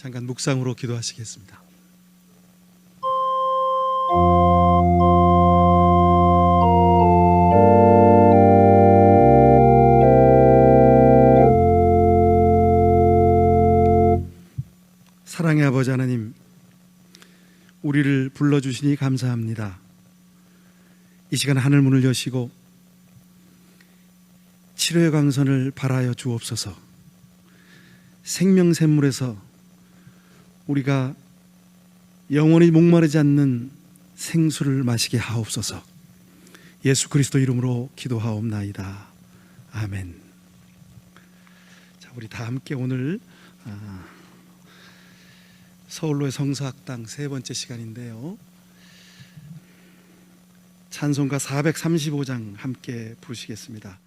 잠깐 묵상으로 기도하시겠습니다. 사랑의 아버지 하나님, 우리를 불러주시니 감사합니다. 이 시간 하늘 문을 여시고 치료의 광선을 발하여 주옵소서. 생명샘물에서 우리가 영원히 목마르지 않는 생수를 마시게 하옵소서. 예수 그리스도 이름으로 기도하옵나이다. 아멘. 자, 우리 다 함께 오늘 서울로의 성서학당 세 번째 시간인데요, 찬송가 435장 함께 부르시겠습니다.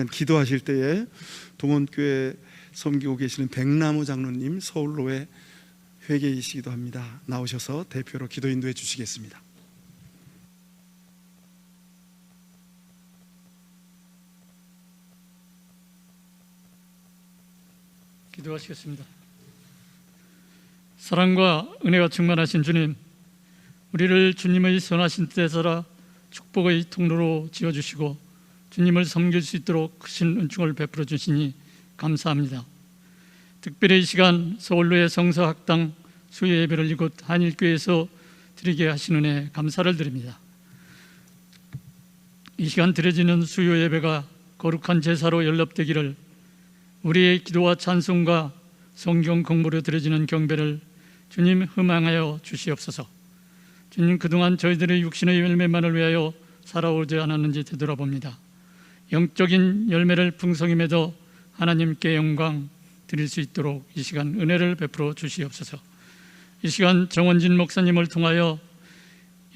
기도하실 때에 동원교회 섬기고 계시는 백나무 장로님, 서울로의 회계이시기도 합니다. 나오셔서 대표로 기도 인도해 주시겠습니다. 기도하시겠습니다. 사랑과 은혜가 충만하신 주님, 우리를 주님의 선하신 뜻에서라 축복의 통로로 지어주시고 주님을 섬길 수 있도록 크신 은총을 베풀어 주시니 감사합니다. 특별히 이 시간 서울로의 성서학당 수요 예배를 이곳 한일교회에서 드리게 하신 은혜 감사를 드립니다. 이 시간 드려지는 수요 예배가 거룩한 제사로 연립되기를, 우리의 기도와 찬송과 성경 공부로 드려지는 경배를 주님 흠망하여 주시옵소서. 주님, 그동안 저희들의 육신의 열매만을 위하여 살아오지 않았는지 되돌아봅니다. 영적인 열매를 풍성히 맺어 하나님께 영광 드릴 수 있도록 이 시간 은혜를 베풀어 주시옵소서. 이 시간 정원진 목사님을 통하여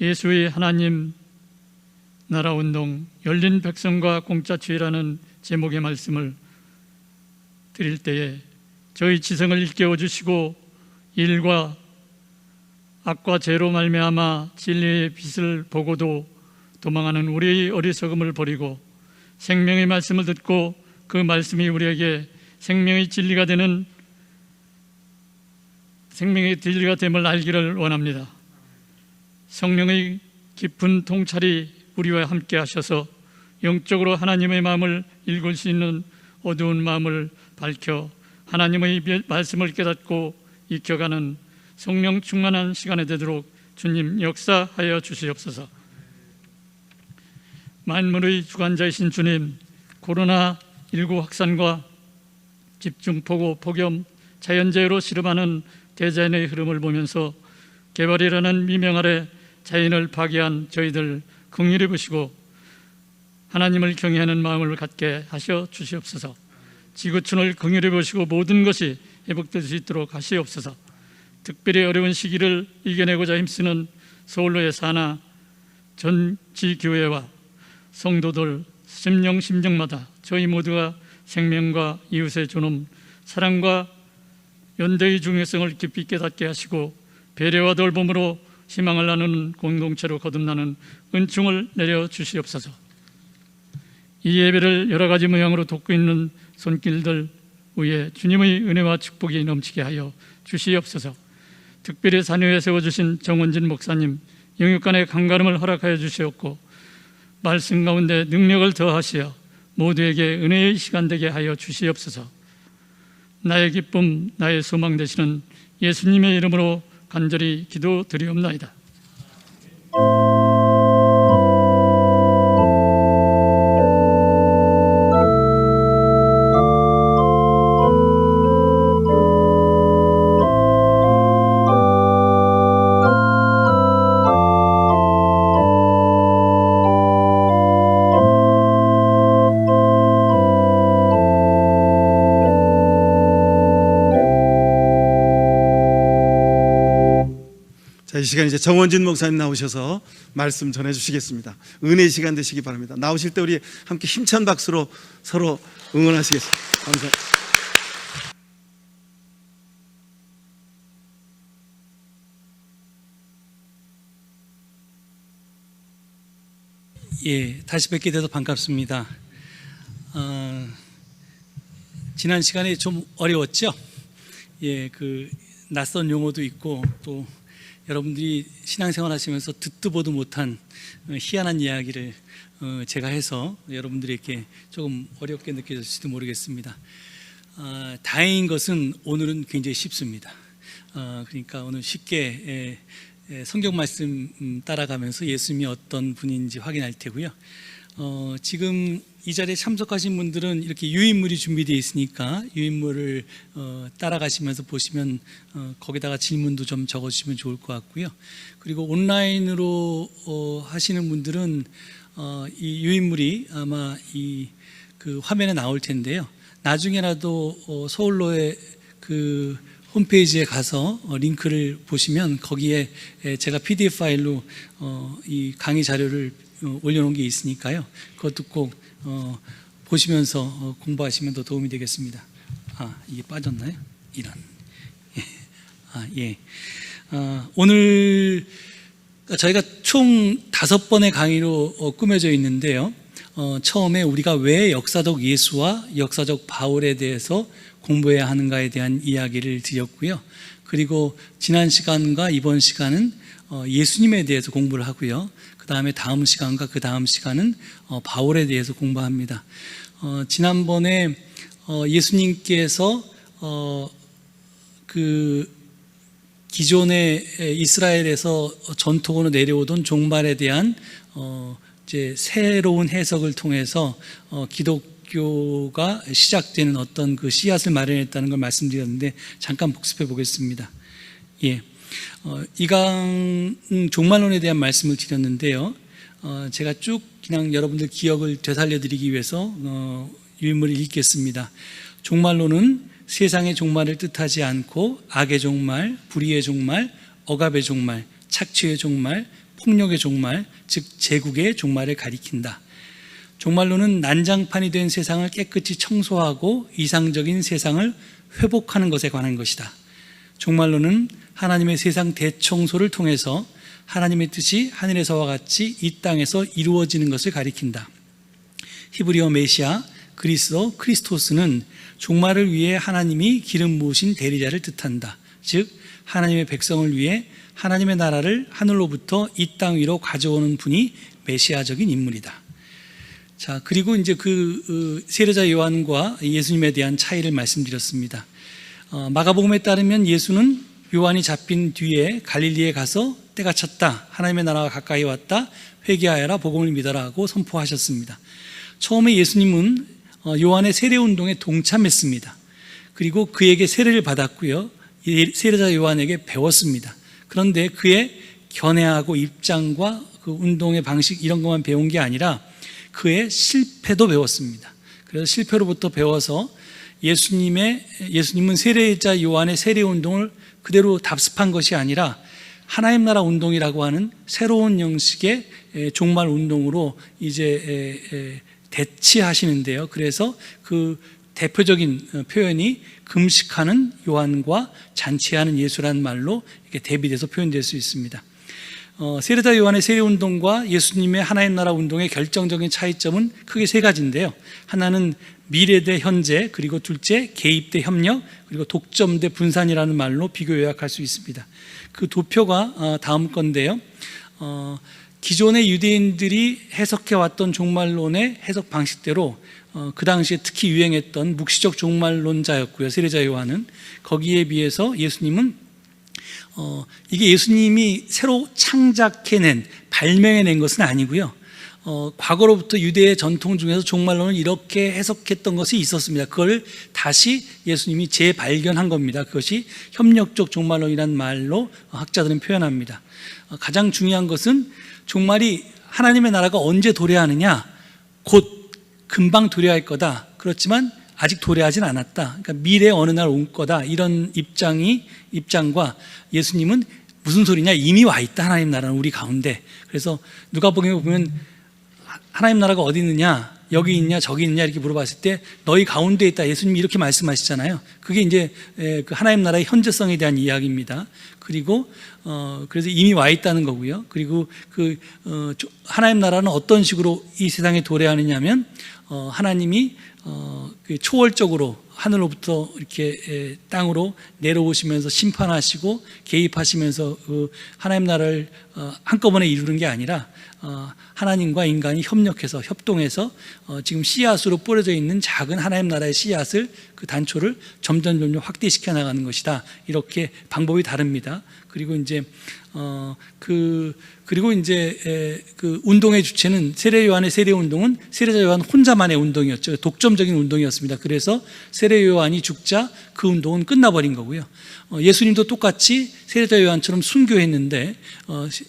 예수의 하나님 나라 운동, 열린 백성과 공짜주의라는 제목의 말씀을 드릴 때에 저희 지성을 일깨워 주시고 일과 악과 죄로 말미암아 진리의 빛을 보고도 도망하는 우리의 어리석음을 버리고 생명의 말씀을 듣고 그 말씀이 우리에게 생명의 진리가 됨을 알기를 원합니다. 성령의 깊은 통찰이 우리와 함께 하셔서 영적으로 하나님의 마음을 읽을 수 있는 어두운 마음을 밝혀 하나님의 말씀을 깨닫고 익혀가는 성령 충만한 시간이 되도록 주님 역사하여 주시옵소서. 만물의 주관자이신 주님, 코로나19 확산과 집중폭우, 폭염, 자연재해로 실험하는 대자연의 흐름을 보면서 개발이라는 미명 아래 자연을 파괴한 저희들 긍휼히 보시고 하나님을 경외하는 마음을 갖게 하셔 주시옵소서. 지구촌을 긍휼히 보시고 모든 것이 회복될 수 있도록 하시옵소서. 특별히 어려운 시기를 이겨내고자 힘쓰는 서울로의 사나 전지교회와 성도들 심령마다 저희 모두가 생명과 이웃의 존엄, 사랑과 연대의 중요성을 깊이 깨닫게 하시고 배려와 돌봄으로 희망을 나누는 공동체로 거듭나는 은총을 내려 주시옵소서. 이 예배를 여러 가지 모양으로 돕고 있는 손길들 위에 주님의 은혜와 축복이 넘치게 하여 주시옵소서. 특별히 산유에 세워주신 정원진 목사님, 영육간의 강가름을 허락하여 주시옵고 말씀 가운데 능력을 더하시어 모두에게 은혜의 시간 되게 하여 주시옵소서. 나의 기쁨, 나의 소망 되시는 예수님의 이름으로 간절히 기도드리옵나이다. 자, 이 시간 이제 정원진 목사님 나오셔서 말씀 전해주시겠습니다. 은혜의 시간 되시기 바랍니다. 나오실 때 우리 함께 힘찬 박수로 서로 응원하시겠습니다. 감사합니다. 예, 다시 뵙게 돼서 반갑습니다. 지난 시간에 좀 어려웠죠? 예, 그 낯선 용어도 있고 또 여러분들이 신앙생활 하시면서 듣도 보도 못한 희한한 이야기를 제가 해서 여러분들에게 조금 어렵게 느껴질지도 모르겠습니다. 다행인 것은 오늘은 굉장히 쉽습니다. 그러니까 오늘 쉽게 성경 말씀 따라가면서 예수님이 어떤 분인지 확인할 테고요. 지금 이 자리에 참석하신 분들은 이렇게 유인물이 준비되어 있으니까 유인물을 따라가시면서 보시면 거기다가 질문도 좀 적어주시면 좋을 것 같고요. 그리고 온라인으로 하시는 분들은 이 유인물이 아마 그 화면에 나올 텐데요. 나중에라도 서울로의 그 홈페이지에 가서 링크를 보시면 거기에 제가 PDF 파일로 이 강의 자료를 올려놓은 게 있으니까요. 그것도 꼭 보시면서 공부하시면 더 도움이 되겠습니다. 이게 빠졌나요? 이런. 예. 오늘 저희가 총 5번의 강의로 꾸며져 있는데요. 처음에 우리가 왜 역사적 예수와 역사적 바울에 대해서 공부해야 하는가에 대한 이야기를 드렸고요. 그리고 지난 시간과 이번 시간은 예수님에 대해서 공부를 하고요. 그 다음에 다음 시간과 그 다음 시간은 바울에 대해서 공부합니다. 지난번에 예수님께서 그 기존의 이스라엘에서 전통으로 내려오던 종말에 대한 이제 새로운 해석을 통해서 기독교가 시작되는 어떤 그 씨앗을 마련했다는 걸 말씀드렸는데 잠깐 복습해 보겠습니다. 예. 이 강 종말론에 대한 말씀을 드렸는데요. 제가 쭉 그냥 여러분들 기억을 되살려 드리기 위해서 유인물을 읽겠습니다. 종말론은 세상의 종말을 뜻하지 않고 악의 종말, 불의의 종말, 억압의 종말, 착취의 종말, 폭력의 종말, 즉 제국의 종말을 가리킨다. 종말론은 난장판이 된 세상을 깨끗이 청소하고 이상적인 세상을 회복하는 것에 관한 것이다. 종말론은 하나님의 세상 대청소를 통해서 하나님의 뜻이 하늘에서와 같이 이 땅에서 이루어지는 것을 가리킨다. 히브리어 메시아, 그리스어 크리스토스는 종말을 위해 하나님이 기름 부으신 대리자를 뜻한다. 즉 하나님의 백성을 위해 하나님의 나라를 하늘로부터 이 땅 위로 가져오는 분이 메시아적인 인물이다. 자, 그리고 이제 세례자 요한과 예수님에 대한 차이를 말씀드렸습니다. 마가복음에 따르면 예수는 요한이 잡힌 뒤에 갈릴리에 가서 때가 찼다, 하나님의 나라가 가까이 왔다, 회개하여라, 복음을 믿어라 하고 선포하셨습니다. 처음에 예수님은 요한의 세례운동에 동참했습니다. 그리고 그에게 세례를 받았고요, 세례자 요한에게 배웠습니다. 그런데 그의 견해하고 입장과 그 운동의 방식 이런 것만 배운 게 아니라 그의 실패도 배웠습니다. 그래서 실패로부터 배워서 예수님은 세례자 요한의 세례운동을 그대로 답습한 것이 아니라 하나님 나라 운동이라고 하는 새로운 형식의 종말 운동으로 이제 대치하시는데요. 그래서 그 대표적인 표현이 금식하는 요한과 잔치하는 예수라는 말로 이렇게 대비돼서 표현될 수 있습니다. 세례자 요한의 세례운동과 예수님의 하나님 나라 운동의 결정적인 차이점은 크게 세 가지인데요. 하나는 미래 대 현재, 그리고 둘째 개입 대 협력, 그리고 독점 대 분산이라는 말로 비교 요약할 수 있습니다. 그 도표가 다음 건데요. 기존의 유대인들이 해석해왔던 종말론의 해석 방식대로 그 당시에 특히 유행했던 묵시적 종말론자였고요, 세례자 요한은. 거기에 비해서 예수님은 이게 예수님이 새로 창작해낸, 발명해낸 것은 아니고요, 과거로부터 유대의 전통 중에서 종말론을 이렇게 해석했던 것이 있었습니다. 그걸 다시 예수님이 재발견한 겁니다. 그것이 협력적 종말론이라는 말로 학자들은 표현합니다. 가장 중요한 것은 종말이 하나님의 나라가 언제 도래하느냐, 곧 금방 도래할 거다. 그렇지만 아직 도래하진 않았다. 그러니까 미래에 어느 날 올 거다. 이런 입장과 예수님은 무슨 소리냐, 이미 와 있다, 하나님 나라는 우리 가운데. 그래서 누가복음에 보면 하나님 나라가 어디 있느냐, 여기 있냐 저기 있냐 이렇게 물어봤을 때 너희 가운데 있다, 예수님이 이렇게 말씀하시잖아요. 그게 이제 그 하나님 나라의 현재성에 대한 이야기입니다. 그리고 그래서 이미 와 있다는 거고요. 그리고 하나님 나라는 어떤 식으로 이 세상에 도래하느냐 하면 하나님이 초월적으로 하늘로부터 이렇게 땅으로 내려오시면서 심판하시고 개입하시면서 하나님 나라를 한꺼번에 이루는 게 아니라 하나님과 인간이 협력해서 협동해서 지금 씨앗으로 뿌려져 있는 작은 하나님 나라의 씨앗을, 그 단초를 점점 확대시켜 나가는 것이다. 이렇게 방법이 다릅니다. 그리고 이제 그 운동의 주체는 세례 요한의 세례 운동은 세례자 요한 혼자만의 운동이었죠. 독점적인 운동이었습니다. 그래서 세례 요한이 죽자 그 운동은 끝나버린 거고요. 예수님도 똑같이 세례자 요한처럼 순교했는데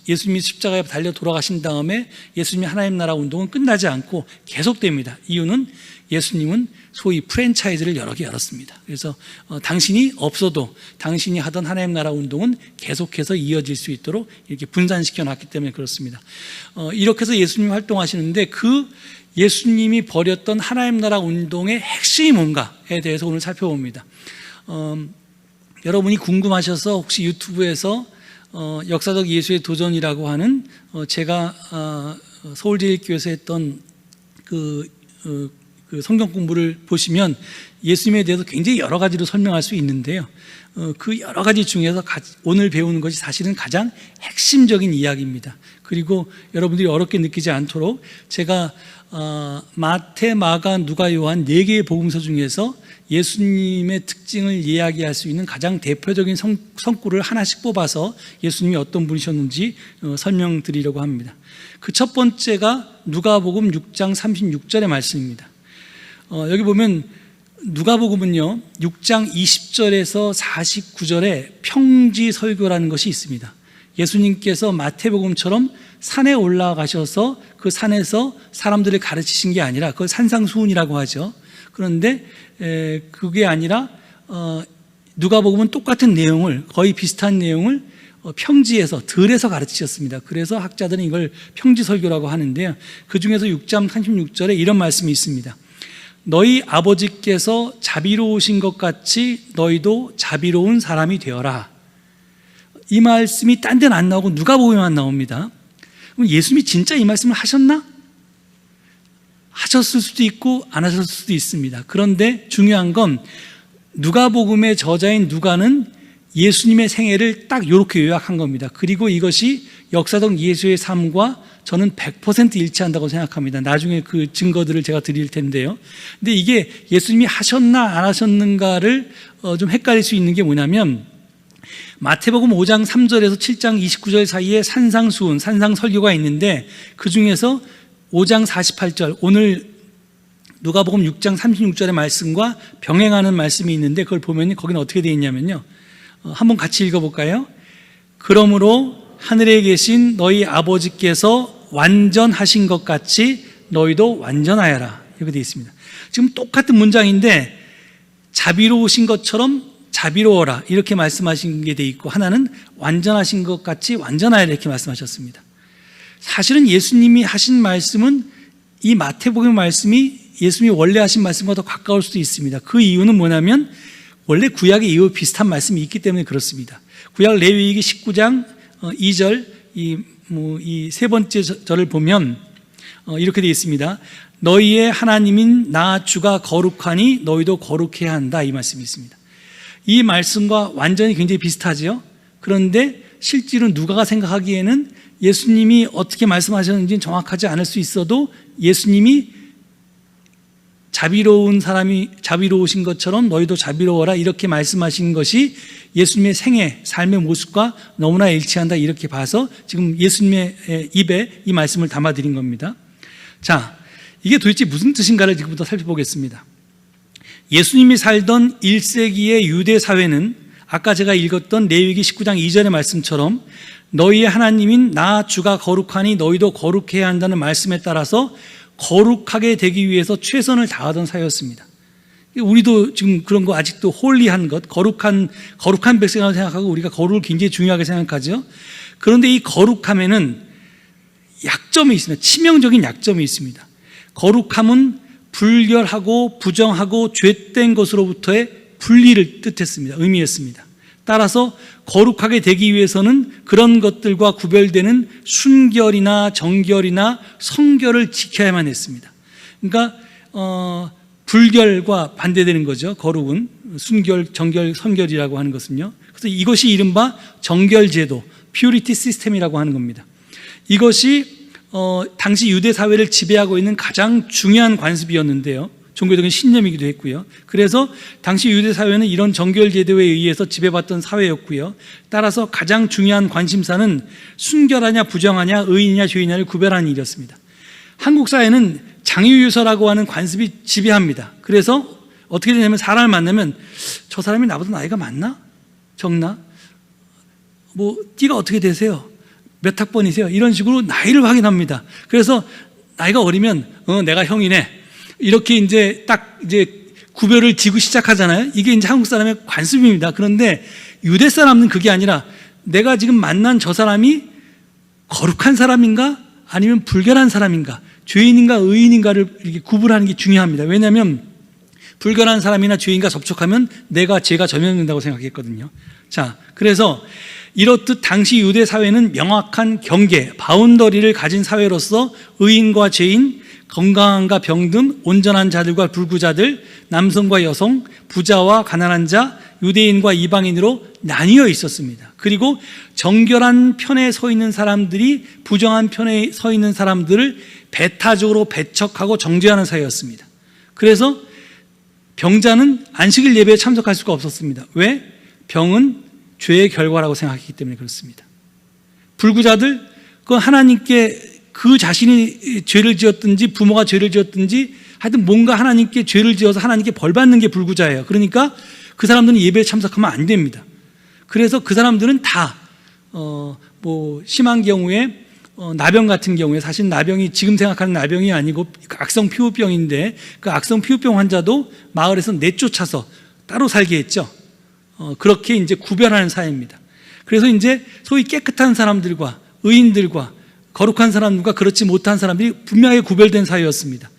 예수님이 십자가에 달려 돌아가신 다음에 예수님의 하나님 나라 운동은 끝나지 않고 계속됩니다. 이유는 예수님은 소위 프랜차이즈를 여러 개 열었습니다. 그래서 당신이 없어도 당신이 하던 하나님 나라 운동은 계속해서 이어질 수 있도록 이렇게 분산시켜 놨기 때문에 그렇습니다. 이렇게 해서 예수님이 활동하시는데 그 예수님이 벌였던 하나님 나라 운동의 핵심이 뭔가에 대해서 오늘 살펴봅니다. 여러분이 궁금하셔서 혹시 유튜브에서 역사적 예수의 도전이라고 하는 제가 서울제일교회에서 했던 그 성경 공부를 보시면 예수님에 대해서 굉장히 여러 가지로 설명할 수 있는데요. 그 여러 가지 중에서 오늘 배우는 것이 사실은 가장 핵심적인 이야기입니다. 그리고 여러분들이 어렵게 느끼지 않도록 제가 마태, 마가, 누가, 요한 4개의 복음서 중에서 예수님의 특징을 이야기할 수 있는 가장 대표적인 성구를 하나씩 뽑아서 예수님이 어떤 분이셨는지 설명드리려고 합니다. 그 첫 번째가 누가복음 6장 36절의 말씀입니다. 여기 보면 누가복음은요 6장 20절에서 49절에 평지 설교라는 것이 있습니다. 예수님께서 마태복음처럼 산에 올라가셔서 그 산에서 사람들을 가르치신 게 아니라 그걸 산상수훈이라고 하죠. 그런데 그게 아니라 누가복음은 똑같은 내용을, 거의 비슷한 내용을 평지에서, 들에서 가르치셨습니다. 그래서 학자들은 이걸 평지설교라고 하는데요. 그 중에서 6장 36절에 이런 말씀이 있습니다. 너희 아버지께서 자비로우신 것 같이 너희도 자비로운 사람이 되어라. 이 말씀이 딴 데는 안 나오고 누가복음에만 나옵니다. 그럼 예수님이 진짜 이 말씀을 하셨나? 하셨을 수도 있고 안 하셨을 수도 있습니다. 그런데 중요한 건 누가복음의 저자인 누가는 예수님의 생애를 딱 이렇게 요약한 겁니다. 그리고 이것이 역사적 예수의 삶과 저는 100% 일치한다고 생각합니다. 나중에 그 증거들을 제가 드릴 텐데요. 근데 이게 예수님이 하셨나 안 하셨는가를 좀 헷갈릴 수 있는 게 뭐냐면, 마태복음 5장 3절에서 7장 29절 사이에 산상수훈, 산상설교가 있는데 그 중에서 5장 48절, 오늘 누가복음 6장 36절의 말씀과 병행하는 말씀이 있는데 그걸 보면 거기는 어떻게 되어 있냐면요, 한번 같이 읽어볼까요? 그러므로 하늘에 계신 너희 아버지께서 완전하신 것 같이 너희도 완전하여라, 이렇게 되어 있습니다. 지금 똑같은 문장인데 자비로우신 것처럼 자비로워라 이렇게 말씀하신 게 돼 있고, 하나는 완전하신 것 같이 완전하여라 이렇게 말씀하셨습니다. 사실은 예수님이 하신 말씀은 이 마태복음의 말씀이 예수님이 원래 하신 말씀과 더 가까울 수도 있습니다. 그 이유는 뭐냐면 원래 구약에 이와 비슷한 말씀이 있기 때문에 그렇습니다. 구약 레위기 19장 2절 이 세 번째 절을 보면 이렇게 되어 있습니다. 너희의 하나님인 나 주가 거룩하니 너희도 거룩해야 한다, 이 말씀이 있습니다. 이 말씀과 완전히 굉장히 비슷하죠. 그런데 실제로 누가가 생각하기에는 예수님이 어떻게 말씀하셨는지는 정확하지 않을 수 있어도 예수님이 자비로우신 것처럼 너희도 자비로워라 이렇게 말씀하신 것이 예수님의 생애, 삶의 모습과 너무나 일치한다, 이렇게 봐서 지금 예수님의 입에 이 말씀을 담아드린 겁니다. 자, 이게 도대체 무슨 뜻인가를 지금부터 살펴보겠습니다. 예수님이 살던 1세기의 유대 사회는 아까 제가 읽었던 레위기 19장 2절의 말씀처럼 너희의 하나님인 나 주가 거룩하니 너희도 거룩해야 한다는 말씀에 따라서 거룩하게 되기 위해서 최선을 다하던 사회였습니다. 우리도 지금 그런 거 아직도 홀리한 것, 거룩한 백성이라고 생각하고 우리가 거룩을 굉장히 중요하게 생각하죠. 그런데 이 거룩함에는 약점이 있습니다. 치명적인 약점이 있습니다. 거룩함은 불결하고 부정하고 죄된 것으로부터의 분리를 뜻했습니다. 의미했습니다. 따라서 거룩하게 되기 위해서는 그런 것들과 구별되는 순결이나 정결이나 성결을 지켜야만 했습니다. 그러니까 불결과 반대되는 거죠. 거룩은 순결, 정결, 성결이라고 하는 것은요. 그래서 이것이 이른바 정결제도, 퓨리티 시스템이라고 하는 겁니다. 이것이 당시 유대 사회를 지배하고 있는 가장 중요한 관습이었는데요. 종교적인 신념이기도 했고요. 그래서 당시 유대 사회는 이런 정결 제도에 의해서 지배받던 사회였고요. 따라서 가장 중요한 관심사는 순결하냐 부정하냐, 의인이냐 죄인이냐를 구별하는 일이었습니다. 한국 사회는 장유유서라고 하는 관습이 지배합니다. 그래서 어떻게 되냐면 사람을 만나면 저 사람이 나보다 나이가 많나? 적나? 띠가 어떻게 되세요? 몇 학번이세요? 이런 식으로 나이를 확인합니다. 그래서 나이가 어리면 내가 형이네, 이렇게 이제 딱 구별을 지고 시작하잖아요. 이게 이제 한국 사람의 관습입니다. 그런데 유대 사람은 그게 아니라 내가 지금 만난 저 사람이 거룩한 사람인가 아니면 불결한 사람인가, 죄인인가 의인인가를 이렇게 구분하는 게 중요합니다. 왜냐하면 불결한 사람이나 죄인과 접촉하면 죄가 전염된다고 생각했거든요. 자, 그래서 이렇듯 당시 유대 사회는 명확한 경계, 바운더리를 가진 사회로서 의인과 죄인, 건강한과 병든, 온전한 자들과 불구자들, 남성과 여성, 부자와 가난한 자, 유대인과 이방인으로 나뉘어 있었습니다. 그리고 정결한 편에 서 있는 사람들이 부정한 편에 서 있는 사람들을 배타적으로 배척하고 정죄하는 사회였습니다. 그래서 병자는 안식일 예배에 참석할 수가 없었습니다. 왜? 병은 죄의 결과라고 생각했기 때문에 그렇습니다. 불구자들, 그 하나님께 그 자신이 죄를 지었든지 부모가 죄를 지었든지 하여튼 뭔가 하나님께 죄를 지어서 하나님께 벌 받는 게 불구자예요. 그러니까 그 사람들은 예배에 참석하면 안 됩니다. 그래서 그 사람들은 다 심한 경우에 나병 같은 경우에, 사실 나병이 지금 생각하는 나병이 아니고 악성 피부병인데 그 악성 피부병 환자도 마을에서 내쫓아서 따로 살게 했죠. 그렇게 이제 구별하는 사회입니다. 그래서 이제 소위 깨끗한 사람들과 의인들과 거룩한 사람들과 그렇지 못한 사람들이 분명하게 구별된 사회였습니다.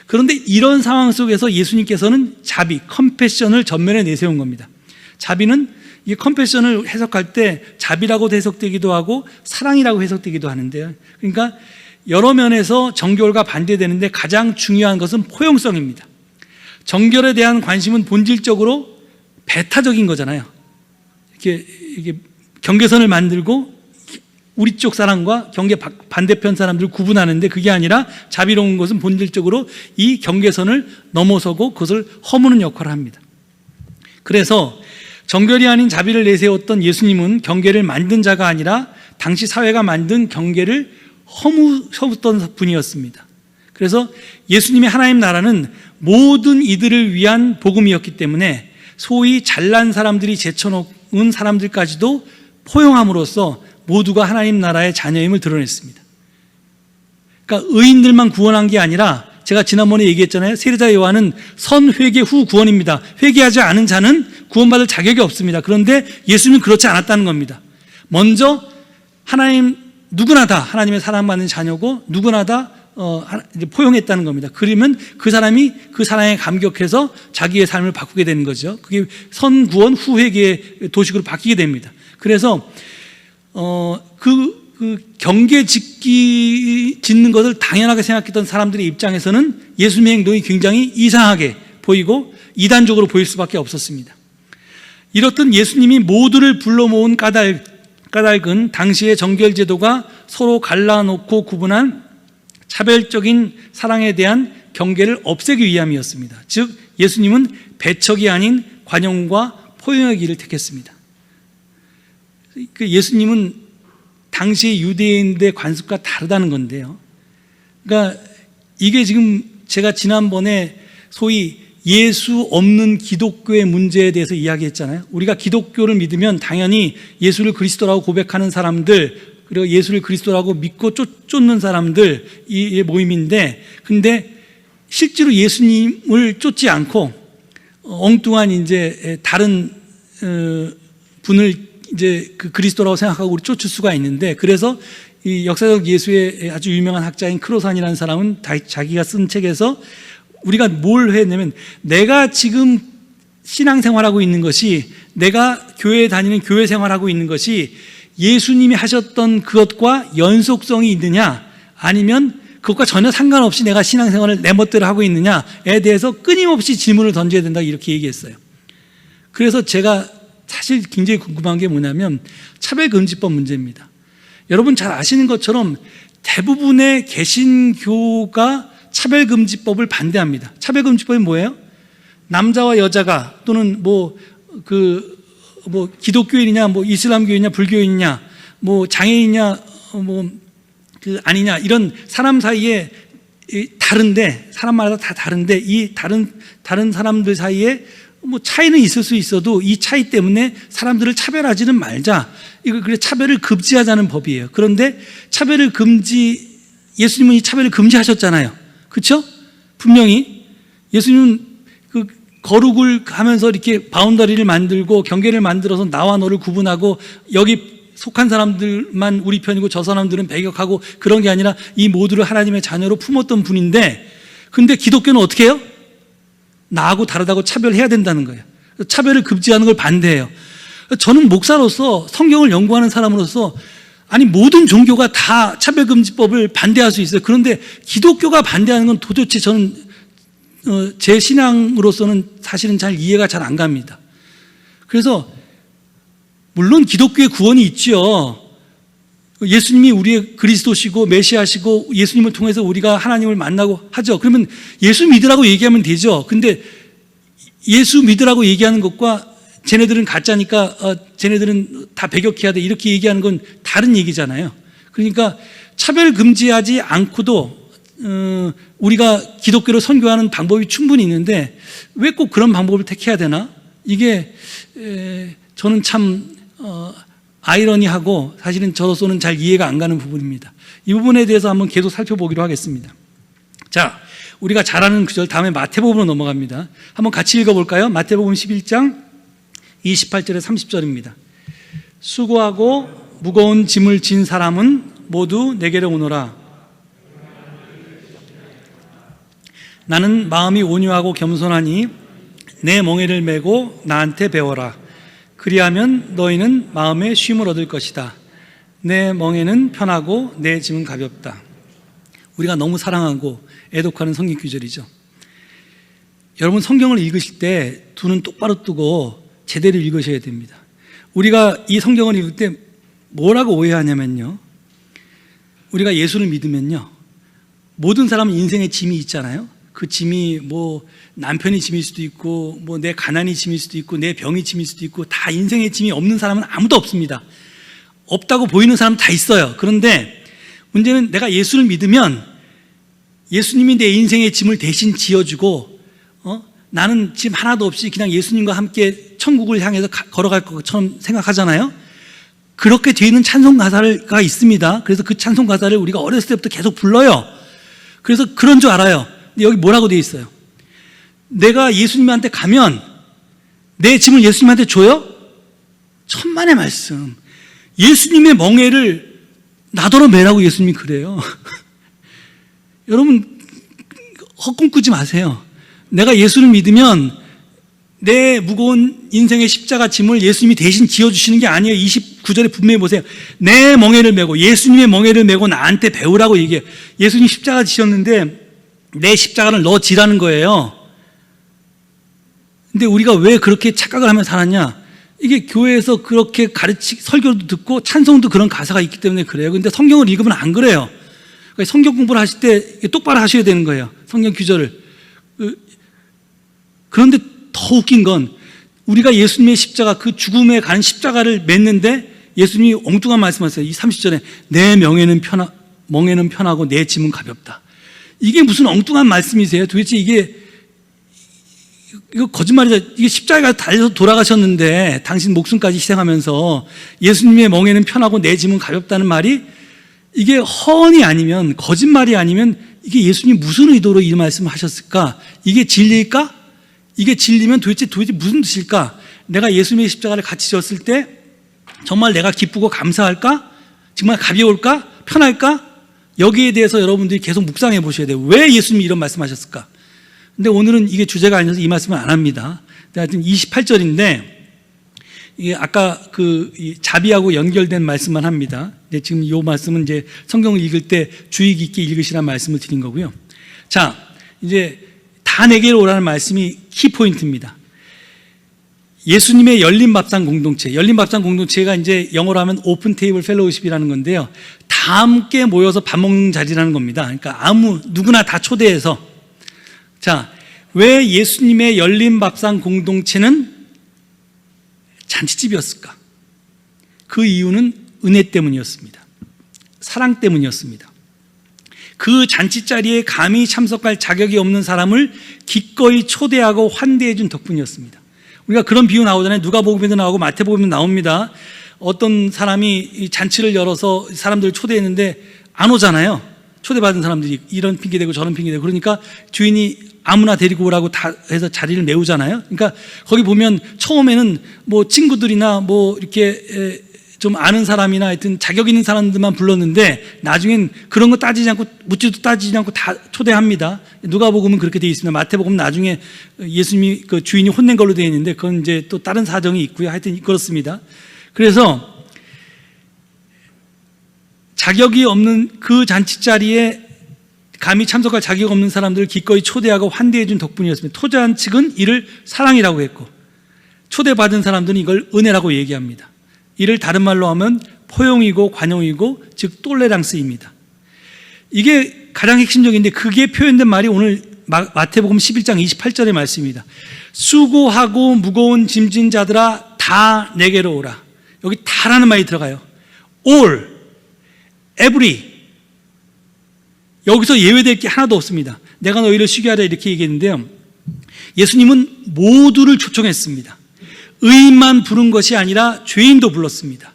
그런데 이런 상황 속에서 예수님께서는 자비, 컴패션을 전면에 내세운 겁니다. 자비는 이 컴패션을 해석할 때 자비라고 해석되기도 하고 사랑이라고 해석되기도 하는데요. 그러니까 여러 면에서 정결과 반대되는데 가장 중요한 것은 포용성입니다. 정결에 대한 관심은 본질적으로 배타적인 거잖아요. 이렇게 경계선을 만들고 우리 쪽 사람과 경계 반대편 사람들을 구분하는데, 그게 아니라 자비로운 것은 본질적으로 이 경계선을 넘어서고 그것을 허무는 역할을 합니다. 그래서 정결이 아닌 자비를 내세웠던 예수님은 경계를 만든 자가 아니라 당시 사회가 만든 경계를 허무셨던 분이었습니다. 그래서 예수님의 하나님 나라는 모든 이들을 위한 복음이었기 때문에 소위 잘난 사람들이 제쳐놓은 사람들까지도 포용함으로써 모두가 하나님 나라의 자녀임을 드러냈습니다. 그러니까 의인들만 구원한 게 아니라, 제가 지난번에 얘기했잖아요. 세례자 요한은 선회개 후 구원입니다. 회개하지 않은 자는 구원받을 자격이 없습니다. 그런데 예수님은 그렇지 않았다는 겁니다. 먼저 누구나 다 하나님의 사랑받는 자녀고 누구나 다 포용했다는 겁니다. 그러면 그 사람이 그 사랑에 감격해서 자기의 삶을 바꾸게 되는 거죠. 그게 선구원 후 회개의 도식으로 바뀌게 됩니다. 그래서 그 경계 짓는 것을 당연하게 생각했던 사람들의 입장에서는 예수님의 행동이 굉장히 이상하게 보이고 이단적으로 보일 수밖에 없었습니다. 이렇듯 예수님이 모두를 불러 모은 까닭은 당시의 정결제도가 서로 갈라놓고 구분한 차별적인 사랑에 대한 경계를 없애기 위함이었습니다. 즉 예수님은 배척이 아닌 관용과 포용의 길을 택했습니다. 예수님은 당시의 유대인들의 관습과 다르다는 건데요. 그러니까 이게 지금 제가 지난번에 소위 예수 없는 기독교의 문제에 대해서 이야기했잖아요. 우리가 기독교를 믿으면 당연히 예수를 그리스도라고 고백하는 사람들, 그리고 예수를 그리스도라고 믿고 쫓는 사람들, 이 모임인데, 근데 실제로 예수님을 쫓지 않고 엉뚱한 이제 다른 분을 이제 그 그리스도라고 생각하고 우리 쫓을 수가 있는데, 그래서 이 역사적 예수의 아주 유명한 학자인 크로산이라는 사람은 자기가 쓴 책에서 우리가 뭘 했냐면, 내가 지금 신앙생활하고 있는 것이, 내가 교회에 다니는 교회 생활하고 있는 것이 예수님이 하셨던 그것과 연속성이 있느냐, 아니면 그것과 전혀 상관없이 내가 신앙생활을 내 멋대로 하고 있느냐에 대해서 끊임없이 질문을 던져야 된다, 이렇게 얘기했어요. 그래서 제가 사실 굉장히 궁금한 게 뭐냐면 차별금지법 문제입니다. 여러분 잘 아시는 것처럼 대부분의 개신교가 차별금지법을 반대합니다. 차별금지법이 뭐예요? 남자와 여자가, 또는 기독교인이냐, 이슬람교인이냐, 불교인이냐, 장애인이냐, 아니냐, 이런 사람 사이에 다른데, 사람마다 다 다른데, 이 다른 사람들 사이에 차이는 있을 수 있어도 이 차이 때문에 사람들을 차별하지는 말자. 그래 차별을 금지하자는 법이에요. 그런데 예수님은 이 차별을 금지하셨잖아요. 그렇죠? 분명히 예수님은 그 거룩을 하면서 이렇게 바운더리를 만들고 경계를 만들어서 나와 너를 구분하고, 여기 속한 사람들만 우리 편이고 저 사람들은 배격하고, 그런 게 아니라 이 모두를 하나님의 자녀로 품었던 분인데, 근데 기독교는 어떻게 해요? 나하고 다르다고 차별해야 된다는 거예요. 차별을 금지하는 걸 반대해요. 저는 목사로서, 성경을 연구하는 사람으로서, 아니 모든 종교가 다 차별금지법을 반대할 수 있어요. 그런데 기독교가 반대하는 건 도대체 저는 제 신앙으로서는 사실은 잘 이해가 잘 안 갑니다. 그래서 물론 기독교의 구원이 있죠. 예수님이 우리의 그리스도시고 메시아시고 예수님을 통해서 우리가 하나님을 만나고 하죠. 그러면 예수 믿으라고 얘기하면 되죠. 근데 예수 믿으라고 얘기하는 것과 쟤네들은 가짜니까 쟤네들은 다 배격해야 돼, 이렇게 얘기하는 건 다른 얘기잖아요. 그러니까 차별 금지하지 않고도 우리가 기독교를 선교하는 방법이 충분히 있는데 왜 꼭 그런 방법을 택해야 되나? 이게 저는 참 아이러니하고 사실은 저로서는 잘 이해가 안 가는 부분입니다. 이 부분에 대해서 한번 계속 살펴보기로 하겠습니다. 자, 우리가 잘 아는 구절, 다음에 마태복음으로 넘어갑니다. 한번 같이 읽어볼까요? 마태복음 11장 28절에 30절입니다. 수고하고 무거운 짐을 진 사람은 모두 내게로 오너라. 나는 마음이 온유하고 겸손하니 내 멍에를 메고 나한테 배워라. 그리하면 너희는 마음의 쉼을 얻을 것이다. 내 멍에는 편하고 내 짐은 가볍다. 우리가 너무 사랑하고 애독하는 성경 구절이죠. 여러분 성경을 읽으실 때 두 눈 똑바로 뜨고 제대로 읽으셔야 됩니다. 우리가 이 성경을 읽을 때 뭐라고 오해하냐면요, 우리가 예수를 믿으면요, 모든 사람은 인생에 짐이 있잖아요. 그 짐이 뭐 남편이 짐일 수도 있고 뭐 내 가난이 짐일 수도 있고 내 병이 짐일 수도 있고, 다 인생에 짐이 없는 사람은 아무도 없습니다. 없다고 보이는 사람은 다 있어요. 그런데 문제는 내가 예수를 믿으면 예수님이 내 인생의 짐을 대신 지어주고, 나는 짐 하나도 없이 그냥 예수님과 함께 천국을 향해서 걸어갈 것처럼 생각하잖아요. 그렇게 되어 있는 찬송 가사가 있습니다. 그래서 그 찬송 가사를 우리가 어렸을 때부터 계속 불러요. 그래서 그런 줄 알아요. 근데 여기 뭐라고 되어 있어요? 내가 예수님한테 가면 내 짐을 예수님한테 줘요? 천만의 말씀. 예수님의 멍에를 나더러 매라고 예수님이 그래요. 여러분 헛꿈 꾸지 마세요. 내가 예수를 믿으면 내 무거운 인생의 십자가 짐을 예수님이 대신 지어주시는 게 아니에요. 29절에 분명히 보세요. 내 멍에를 메고, 예수님의 멍에를 메고 나한테 배우라고 얘기해요. 예수님 십자가 지셨는데 내 십자가를 너 지라는 거예요. 근데 우리가 왜 그렇게 착각을 하며 살았냐? 이게 교회에서 그렇게 설교도 듣고 찬송도 그런 가사가 있기 때문에 그래요. 근데 성경을 읽으면 안 그래요. 그러니까 성경 공부를 하실 때 똑바로 하셔야 되는 거예요. 성경 규절을. 그런데 더 웃긴 건, 우리가 예수님의 십자가, 그 죽음에 간 십자가를 맺는데 예수님이 엉뚱한 말씀하셨어요. 이 30절에 내 멍에는 편하고 내 짐은 가볍다. 이게 무슨 엉뚱한 말씀이세요? 도대체 이거 거짓말이죠. 이게 십자가에 달려서 돌아가셨는데 당신 목숨까지 희생하면서 예수님의 멍에는 편하고 내 짐은 가볍다는 말이, 이게 허언이 아니면, 거짓말이 아니면 이게 예수님이 무슨 의도로 이 말씀을 하셨을까? 이게 진리일까? 이게 진리면 도대체 무슨 뜻일까? 내가 예수님의 십자가를 같이 졌을 때 정말 내가 기쁘고 감사할까? 정말 가벼울까? 편할까? 여기에 대해서 여러분들이 계속 묵상해 보셔야 돼요. 왜 예수님이 이런 말씀하셨을까? 근데 오늘은 이게 주제가 아니어서 이 말씀을 안 합니다. 하여튼 28절인데 이게 아까 이 자비하고 연결된 말씀만 합니다. 근데 지금 이 말씀은 이제 성경을 읽을 때 주의 깊게 읽으시라는 말씀을 드린 거고요. 자, 이제 다 내게로 오라는 말씀이 키포인트입니다. 예수님의 열린 밥상 공동체, 열린 밥상 공동체가 이제 영어로 하면 오픈 테이블 펠로우십이라는 건데요, 다 함께 모여서 밥 먹는 자리라는 겁니다. 그러니까 누구나 다 초대해서. 자, 왜 예수님의 열린 밥상 공동체는 잔치집이었을까? 그 이유는 은혜 때문이었습니다. 사랑 때문이었습니다. 그 잔치자리에 감히 참석할 자격이 없는 사람을 기꺼이 초대하고 환대해 준 덕분이었습니다. 우리가 그런 비유 나오잖아요. 누가복음에도 나오고 마태복음에도 나옵니다. 어떤 사람이 이 잔치를 열어서 사람들을 초대했는데 안 오잖아요. 초대받은 사람들이 이런 핑계대고 저런 핑계대고, 그러니까 주인이 아무나 데리고 오라고 다 해서 자리를 메우잖아요. 그러니까 거기 보면 처음에는 뭐 친구들이나 뭐 이렇게 좀 아는 사람이나 하여튼 자격 있는 사람들만 불렀는데 나중엔 그런 거 따지지 않고, 묻지도 따지지 않고 다 초대합니다. 누가복음은 그렇게 되어 있습니다. 마태복음은 나중에 예수님이 그 주인이 혼낸 걸로 되어 있는데 그건 이제 또 다른 사정이 있고요. 하여튼 그렇습니다. 그래서 자격이 없는 그 잔치자리에 감히 참석할 자격 없는 사람들을 기꺼이 초대하고 환대해 준 덕분이었습니다. 초대한 측은 이를 사랑이라고 했고, 초대받은 사람들은 이걸 은혜라고 얘기합니다. 이를 다른 말로 하면 포용이고 관용이고, 즉 똘레랑스입니다. 이게 가장 핵심적인데, 그게 표현된 말이 오늘 마태복음 11장 28절의 말씀입니다. 수고하고 무거운 짐진 자들아 다 내게로 오라. 여기 다라는 말이 들어가요. all, every. 여기서 예외될 게 하나도 없습니다. 내가 너희를 쉬게 하라 이렇게 얘기했는데요, 예수님은 모두를 초청했습니다. 의인만 부른 것이 아니라 죄인도 불렀습니다.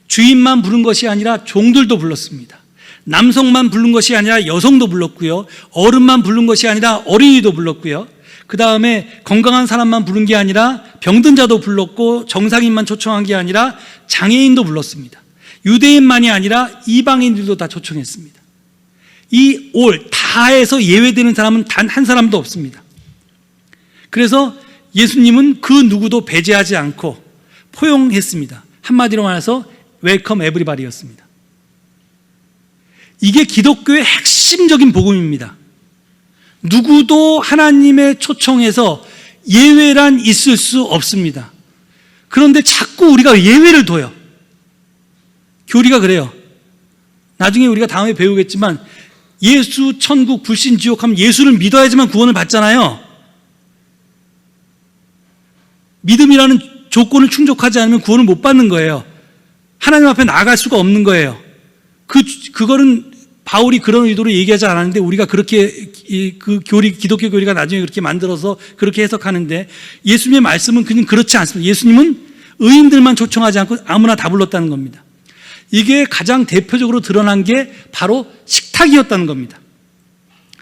주인만 부른 것이 아니라 종들도 불렀습니다. 남성만 부른 것이 아니라 여성도 불렀고요, 어른만 부른 것이 아니라 어린이도 불렀고요, 그 다음에 건강한 사람만 부른 게 아니라 병든 자도 불렀고, 정상인만 초청한 게 아니라 장애인도 불렀습니다. 유대인만이 아니라 이방인들도 다 초청했습니다. 이 올 다에서 예외되는 사람은 단 한 사람도 없습니다. 그래서 예수님은 그 누구도 배제하지 않고 포용했습니다. 한마디로 말해서 웰컴 에브리바디였습니다. 이게 기독교의 핵심 핵심적인 복음입니다. 누구도 하나님의 초청에서 예외란 있을 수 없습니다. 그런데 자꾸 우리가 예외를 둬요. 교리가 그래요. 나중에 우리가 다음에 배우겠지만 예수, 천국, 불신, 지옥 하면 예수를 믿어야지만 구원을 받잖아요. 믿음이라는 조건을 충족하지 않으면 구원을 못 받는 거예요. 하나님 앞에 나아갈 수가 없는 거예요. 그거는 바울이 그런 의도로 얘기하지 않았는데 우리가 그렇게 그 기독교 교리가 나중에 그렇게 만들어서 그렇게 해석하는데, 예수님의 말씀은 그냥 그렇지 않습니다. 예수님은 의인들만 초청하지 않고 아무나 다 불렀다는 겁니다. 이게 가장 대표적으로 드러난 게 바로 식탁이었다는 겁니다.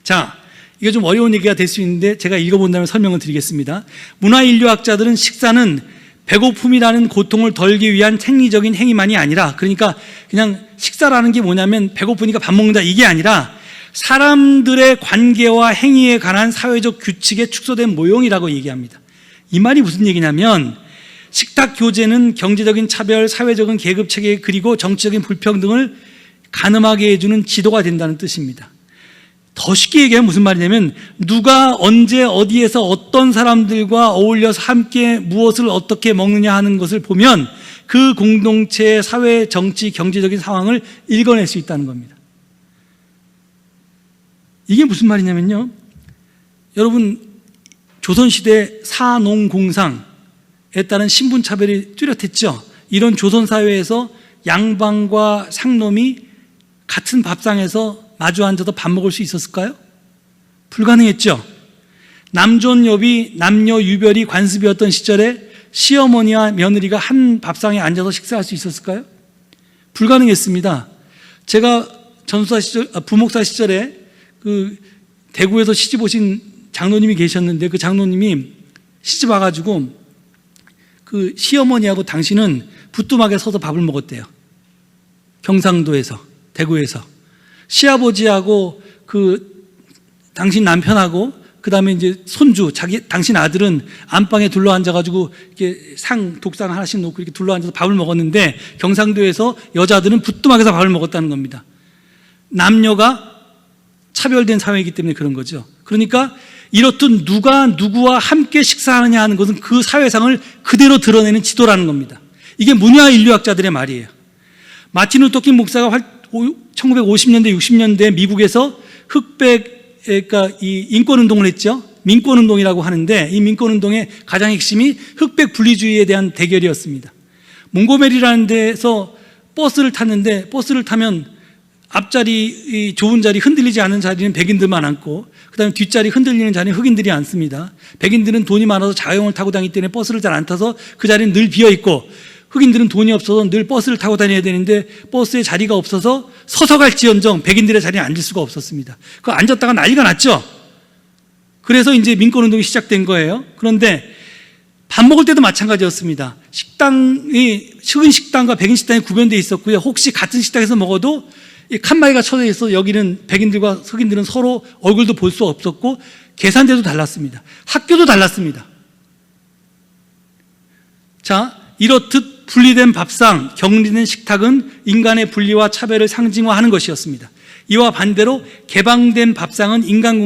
자, 이게 좀 어려운 얘기가 될 수 있는데 제가 읽어본 다음에 설명을 드리겠습니다. 문화인류학자들은 식사는 배고픔이라는 고통을 덜기 위한 생리적인 행위만이 아니라, 그러니까 그냥 식사라는 게 뭐냐면 배고프니까 밥 먹는다 이게 아니라 사람들의 관계와 행위에 관한 사회적 규칙에 축소된 모형이라고 얘기합니다. 이 말이 무슨 얘기냐면 식탁 교제는 경제적인 차별, 사회적인 계급체계 그리고 정치적인 불평등을 가늠하게 해주는 지도가 된다는 뜻입니다. 더 쉽게 얘기하면 무슨 말이냐면 누가 언제 어디에서 어떤 사람들과 어울려서 함께 무엇을 어떻게 먹느냐 하는 것을 보면 그 공동체의 사회, 정치, 경제적인 상황을 읽어낼 수 있다는 겁니다. 이게 무슨 말이냐면요, 여러분 조선시대 사농공상에 따른 신분차별이 뚜렷했죠. 이런 조선사회에서 양반과 상놈이 같은 밥상에서 마주 앉아서 밥 먹을 수 있었을까요? 불가능했죠. 남존여비, 남녀 유별이 관습이었던 시절에 시어머니와 며느리가 한 밥상에 앉아서 식사할 수 있었을까요? 불가능했습니다. 제가 전수사 시절, 부목사 시절에 그 대구에서 시집 오신 장로님이 계셨는데 그 장로님이 시집 와가지고 그 시어머니하고 당신은 부뚜막에 서서 밥을 먹었대요. 경상도에서, 대구에서. 시아버지하고 그 당신 남편하고 그 다음에 이제 손주, 당신 아들은 안방에 둘러앉아가지고 이렇게 독상 하나씩 놓고 이렇게 둘러앉아서 밥을 먹었는데 경상도에서 여자들은 부뚜막에서 밥을 먹었다는 겁니다. 남녀가 차별된 사회이기 때문에 그런 거죠. 그러니까 이렇듯 누가 누구와 함께 식사하느냐 하는 것은 그 사회상을 그대로 드러내는 지도라는 겁니다. 이게 문화인류학자들의 말이에요. 마틴 루터 킹 목사가 1950년대, 60년대 미국에서 흑백, 그러니까 이 인권운동을 했죠. 민권운동이라고 하는데 이 민권운동의 가장 핵심이 흑백 분리주의에 대한 대결이었습니다. 몽고메리라는 데서 버스를 탔는데 버스를 타면 앞자리, 좋은 자리, 흔들리지 않는 자리는 백인들만 앉고 그 다음에 뒷자리 흔들리는 자리는 흑인들이 앉습니다. 백인들은 돈이 많아서 자가용을 타고 다니기 때문에 버스를 잘 안 타서 그 자리는 늘 비어있고, 흑인들은 돈이 없어서 늘 버스를 타고 다녀야 되는데 버스에 자리가 없어서 서서 갈지언정 백인들의 자리에 앉을 수가 없었습니다. 그 앉았다가 난리가 났죠. 그래서 이제 민권운동이 시작된 거예요. 그런데 밥 먹을 때도 마찬가지였습니다. 식당이 흑인 식당과 백인 식당이 구별되어 있었고요. 혹시 같은 식당에서 먹어도 이 칸막이가 쳐져 있어 여기는 백인들과 흑인들은 서로 얼굴도 볼 수 없었고 계산대도 달랐습니다. 학교도 달랐습니다. 자, 이렇듯 분리된 밥상, 격리된 식탁은 인간의 분리와 차별을 상징화하는 것이었습니다. 이와 반대로 개방된 밥상은 인간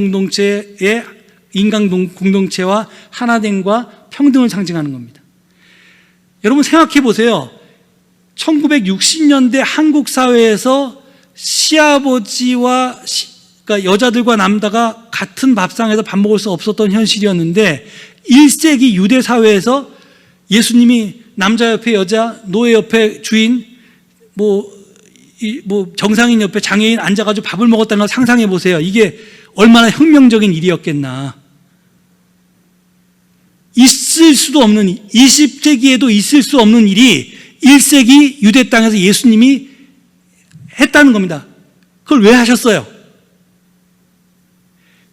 공동체와 하나됨과 평등을 상징하는 겁니다. 여러분 생각해 보세요. 1960년대 한국 사회에서 시아버지와 그러니까 여자들과 남자가 같은 밥상에서 밥 먹을 수 없었던 현실이었는데 1세기 유대 사회에서 예수님이 남자 옆에 여자, 노예 옆에 주인, 정상인 옆에 장애인 앉아가지고 밥을 먹었다는 걸 상상해 보세요. 이게 얼마나 혁명적인 일이었겠나. 있을 수도 없는, 20세기에도 있을 수 없는 일이 1세기 유대 땅에서 예수님이 했다는 겁니다. 그걸 왜 하셨어요?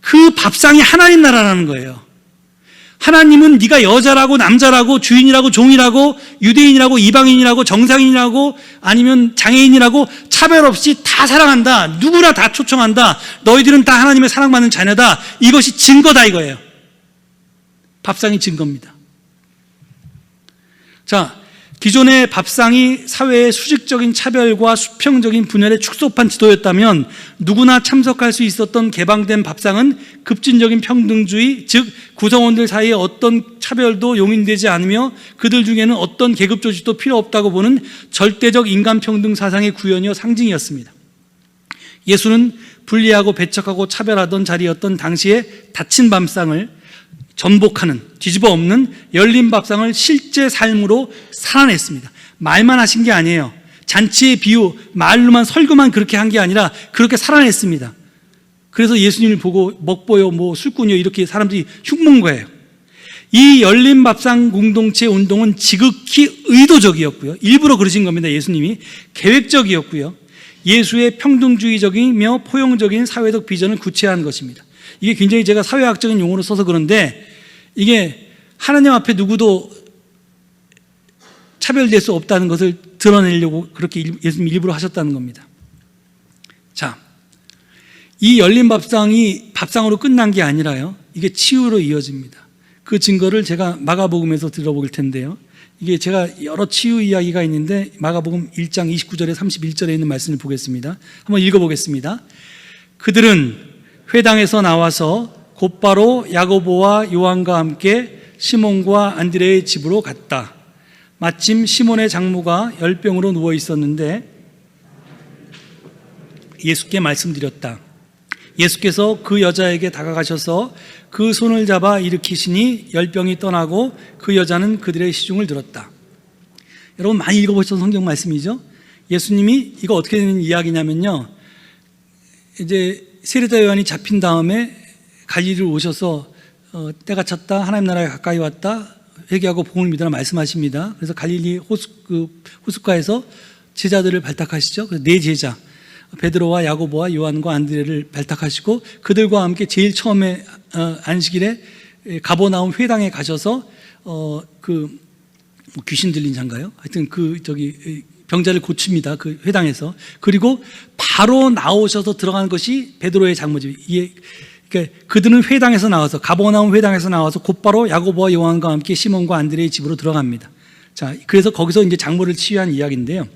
그 밥상이 하나님 나라라는 거예요. 하나님은 네가 여자라고 남자라고 주인이라고 종이라고 유대인이라고 이방인이라고 정상인이라고 아니면 장애인이라고 차별 없이 다 사랑한다. 누구나 다 초청한다. 너희들은 다 하나님의 사랑받는 자녀다. 이것이 증거다 이거예요. 밥상이 증거입니다. 자, 기존의 밥상이 사회의 수직적인 차별과 수평적인 분열의 축소판 지도였다면 누구나 참석할 수 있었던 개방된 밥상은 급진적인 평등주의, 즉 구성원들 사이에 어떤 차별도 용인되지 않으며 그들 중에는 어떤 계급 조직도 필요 없다고 보는 절대적 인간평등 사상의 구현이요 상징이었습니다. 예수는 분리하고 배척하고 차별하던 자리였던 당시에 닫힌 밥상을 전복하는, 뒤집어 엎는 열린 밥상을 실제 삶으로 살아냈습니다. 말만 하신 게 아니에요. 잔치의 비유, 말로만 설교만 그렇게 한 게 아니라 그렇게 살아냈습니다. 그래서 예수님을 보고 먹보요, 술꾼이요 이렇게 사람들이 흉문 거예요. 이 열린 밥상 공동체 운동은 지극히 의도적이었고요. 일부러 그러신 겁니다. 예수님이 계획적이었고요. 예수의 평등주의적이며 포용적인 사회적 비전을 구체화한 것입니다. 이게 굉장히 제가 사회학적인 용어로 써서 그런데 이게 하나님 앞에 누구도 차별될 수 없다는 것을 드러내려고 그렇게 예수님이 일부러 하셨다는 겁니다. 자, 이 열린 밥상이 밥상으로 끝난 게 아니라요, 이게 치유로 이어집니다. 그 증거를 제가 마가복음에서 들어볼 텐데요, 이게 제가 여러 치유 이야기가 있는데 마가복음 1장 29절에 31절에 있는 말씀을 보겠습니다. 한번 읽어보겠습니다. 그들은 회당에서 나와서 곧바로 야고보와 요한과 함께 시몬과 안드레의 집으로 갔다. 마침 시몬의 장모가 열병으로 누워 있었는데 예수께 말씀드렸다. 예수께서 그 여자에게 다가가셔서 그 손을 잡아 일으키시니 열병이 떠나고 그 여자는 그들의 시중을 들었다. 여러분 많이 읽어보셨던 성경 말씀이죠? 예수님이 이거 어떻게 되는 이야기냐면요, 이제 세례자 요한이 잡힌 다음에 갈릴리로 오셔서 때가 찼다, 하나님 나라에 가까이 왔다, 회개하고 복음을 믿으라 말씀하십니다. 그래서 갈릴리 호숫가에서 제자들을 발탁하시죠. 그래서 네 제자, 베드로와 야고보와 요한과 안드레를 발탁하시고 그들과 함께 제일 처음에 안식일에 가버나움 회당에 가셔서 귀신 들린 자인가요? 하여튼 병자를 고칩니다. 그 회당에서. 그리고 바로 나오셔서 들어가는 것이 베드로의 장모집. 그러니까 그들은 회당에서 나와서, 가버나움 회당에서 나와서 곧바로 야고보와 요한과 함께 시몬과 안드레의 집으로 들어갑니다. 자, 그래서 거기서 이제 장모를 치유한 이야기인데요.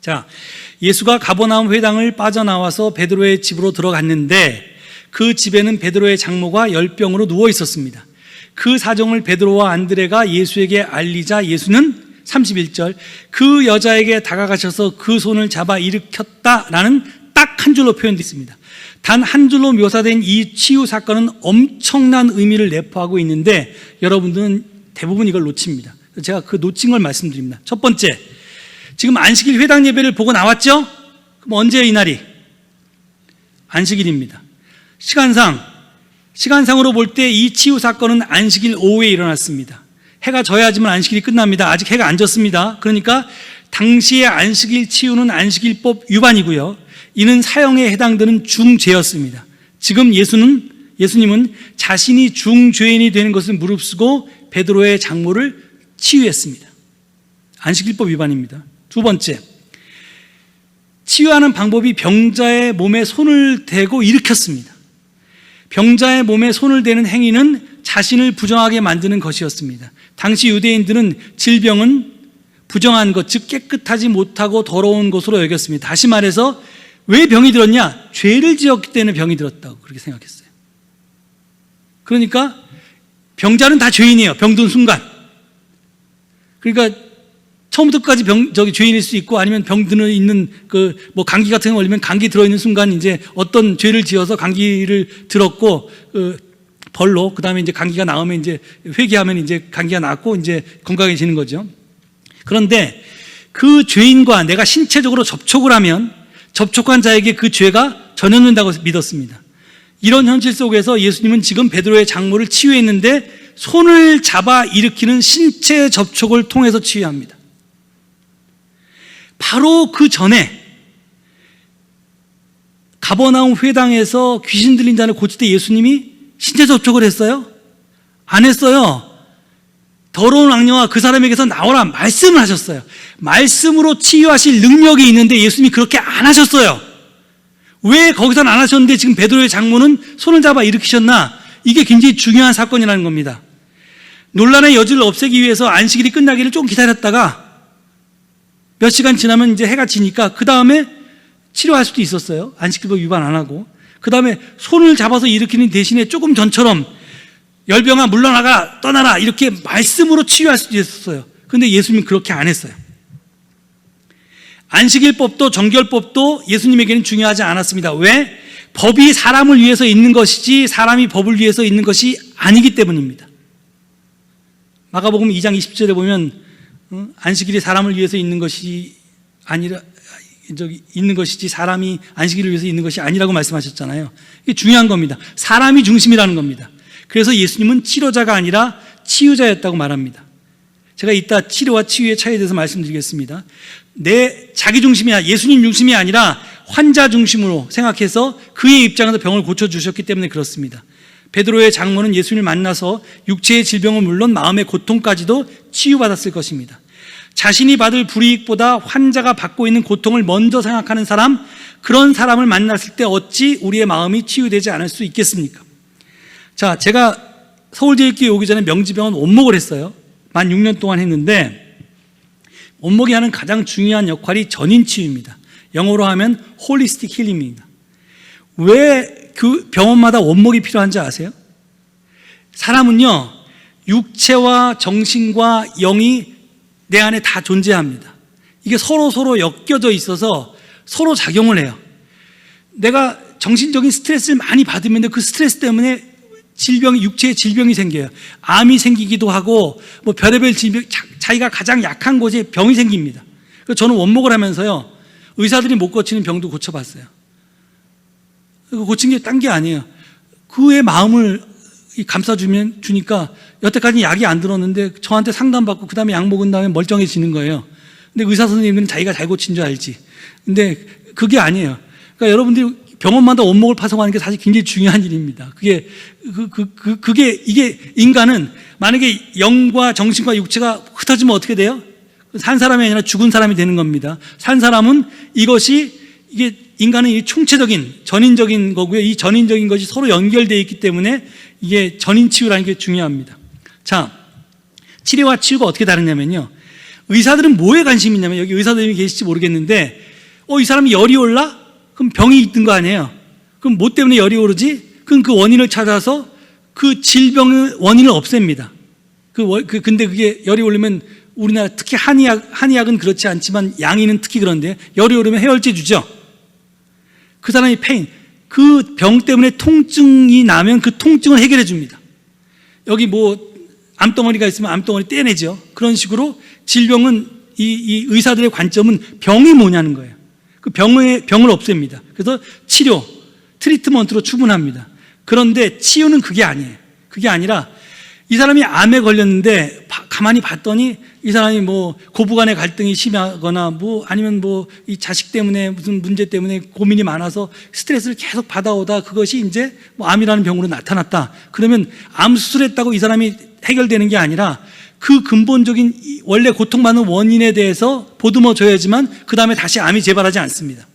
자, 예수가 가버나움 회당을 빠져나와서 베드로의 집으로 들어갔는데 그 집에는 베드로의 장모가 열병으로 누워 있었습니다. 그 사정을 베드로와 안드레가 예수에게 알리자 예수는 31절 그 여자에게 다가가셔서 그 손을 잡아 일으켰다라는 딱 한 줄로 표현되어 있습니다. 단 한 줄로 묘사된 이 치유 사건은 엄청난 의미를 내포하고 있는데 여러분들은 대부분 이걸 놓칩니다. 제가 그 놓친 걸 말씀드립니다. 첫 번째, 지금 안식일 회당 예배를 보고 나왔죠? 그럼 언제예요, 이 날이? 안식일입니다. 시간상으로 볼 때 이 치유 사건은 안식일 오후에 일어났습니다. 해가 져야지만 안식일이 끝납니다. 아직 해가 안 졌습니다. 그러니까 당시의 안식일 치유는 안식일법 위반이고요, 이는 사형에 해당되는 중죄였습니다. 지금 예수님은 자신이 중죄인이 되는 것을 무릅쓰고 베드로의 장모를 치유했습니다. 안식일법 위반입니다. 두 번째, 치유하는 방법이 병자의 몸에 손을 대고 일으켰습니다. 병자의 몸에 손을 대는 행위는 자신을 부정하게 만드는 것이었습니다. 당시 유대인들은 질병은 부정한 것, 즉 깨끗하지 못하고 더러운 것으로 여겼습니다. 다시 말해서 왜 병이 들었냐? 죄를 지었기 때문에 병이 들었다고 그렇게 생각했어요. 그러니까 병자는 다 죄인이에요. 병든 순간. 그러니까 처음부터 끝까지 죄인일 수 있고, 아니면 병드는 있는 감기 같은 거 걸리면 감기 들어있는 순간 이제 어떤 죄를 지어서 감기를 들었고, 벌로, 그 다음에 이제 감기가 나오면 이제 회개하면 이제 감기가 낫고 이제 건강해지는 거죠. 그런데 그 죄인과 내가 신체적으로 접촉을 하면 접촉한 자에게 그 죄가 전염된다고 믿었습니다. 이런 현실 속에서 예수님은 지금 베드로의 장모를 치유했는데 손을 잡아 일으키는 신체 접촉을 통해서 치유합니다. 바로 그 전에 가버나움 회당에서 귀신 들린 자를 고칠 때 예수님이 신체 접촉을 했어요? 안 했어요. 더러운 악령아 그 사람에게서 나오라 말씀을 하셨어요. 말씀으로 치유하실 능력이 있는데 예수님이 그렇게 안 하셨어요. 왜 거기서는 안 하셨는데 지금 베드로의 장모는 손을 잡아 일으키셨나? 이게 굉장히 중요한 사건이라는 겁니다. 논란의 여지를 없애기 위해서 안식일이 끝나기를 좀 기다렸다가 몇 시간 지나면 이제 해가 지니까 그 다음에 치료할 수도 있었어요. 안식일법 위반 안 하고. 그 다음에 손을 잡아서 일으키는 대신에 조금 전처럼 열병아 물러나가 떠나라 이렇게 말씀으로 치유할 수도 있었어요. 그런데 예수님은 그렇게 안 했어요. 안식일법도 정결법도 예수님에게는 중요하지 않았습니다. 왜? 법이 사람을 위해서 있는 것이지 사람이 법을 위해서 있는 것이 아니기 때문입니다. 마가복음 2장 20절에 보면 안식일이 사람을 위해서 있는 것이 아니라 있는 것이지 사람이 안식일을 위해서 있는 것이 아니라고 말씀하셨잖아요. 이게 중요한 겁니다. 사람이 중심이라는 겁니다. 그래서 예수님은 치료자가 아니라 치유자였다고 말합니다. 제가 이따 치료와 치유의 차이에 대해서 말씀드리겠습니다. 내 자기 중심이 예수님 중심이 아니라 환자 중심으로 생각해서 그의 입장에서 병을 고쳐주셨기 때문에 그렇습니다. 베드로의 장모는 예수님을 만나서 육체의 질병은 물론 마음의 고통까지도 치유받았을 것입니다. 자신이 받을 불이익보다 환자가 받고 있는 고통을 먼저 생각하는 사람, 그런 사람을 만났을 때 어찌 우리의 마음이 치유되지 않을 수 있겠습니까? 자, 제가 서울제일교회 오기 전에 명지병원 원목을 했어요. 만 6년 동안 했는데 원목이 하는 가장 중요한 역할이 전인치유입니다. 영어로 하면 홀리스틱 힐링입니다. 왜 그 병원마다 원목이 필요한지 아세요? 사람은요, 육체와 정신과 영이 내 안에 다 존재합니다. 이게 서로 엮여져 있어서 서로 작용을 해요. 내가 정신적인 스트레스를 많이 받으면 그 스트레스 때문에 질병이, 육체의 질병이 생겨요. 암이 생기기도 하고 뭐 별의별 질병, 자기가 가장 약한 곳에 병이 생깁니다. 그래서 저는 원목을 하면서요, 의사들이 못 고치는 병도 고쳐봤어요. 고친 게 딴 게 아니에요. 그의 마음을 주니까 여태까지 약이 안 들었는데 저한테 상담받고 그 다음에 약 먹은 다음에 멀쩡해지는 거예요. 근데 의사 선생님은 자기가 잘 고친 줄 알지. 근데 그게 아니에요. 그러니까 여러분들이 병원마다 원목을 파송하는 게 사실 굉장히 중요한 일입니다. 이게 인간은 만약에 영과 정신과 육체가 흩어지면 어떻게 돼요? 산 사람이 아니라 죽은 사람이 되는 겁니다. 산 사람은 이게 인간은 이 총체적인 전인적인 거고요. 이 전인적인 것이 서로 연결되어 있기 때문에 이게 전인치유라는 게 중요합니다. 자, 치료와 치유가 어떻게 다르냐면요, 의사들은 뭐에 관심이 있냐면, 여기 의사들이 계실지 모르겠는데 이 사람이 열이 올라? 그럼 병이 있는 거 아니에요. 그럼 뭐 때문에 열이 오르지? 그럼 그 원인을 찾아서 그 질병의 원인을 없앱니다. 근데 그게 열이 오르면 우리나라 특히 한의학은 그렇지 않지만 양의는 특히 그런데 열이 오르면 해열제 주죠. 그 사람이 그 병 때문에 통증이 나면 그 통증을 해결해 줍니다. 여기 뭐 암덩어리가 있으면 암덩어리 떼내죠. 그런 식으로 질병은 이 의사들의 관점은 병이 뭐냐는 거예요. 그 병을 없앱니다. 그래서 치료, 트리트먼트로 충분합니다. 그런데 치유는 그게 아니에요. 그게 아니라 이 사람이 암에 걸렸는데 가만히 봤더니 이 사람이 뭐 고부간의 갈등이 심하거나 뭐 아니면 뭐 이 자식 때문에 무슨 문제 때문에 고민이 많아서 스트레스를 계속 받아오다 그것이 이제 뭐 암이라는 병으로 나타났다. 그러면 암 수술했다고 이 사람이 해결되는 게 아니라 그 근본적인 원래 고통받는 원인에 대해서 보듬어 줘야지만 그 다음에 다시 암이 재발하지 않습니다.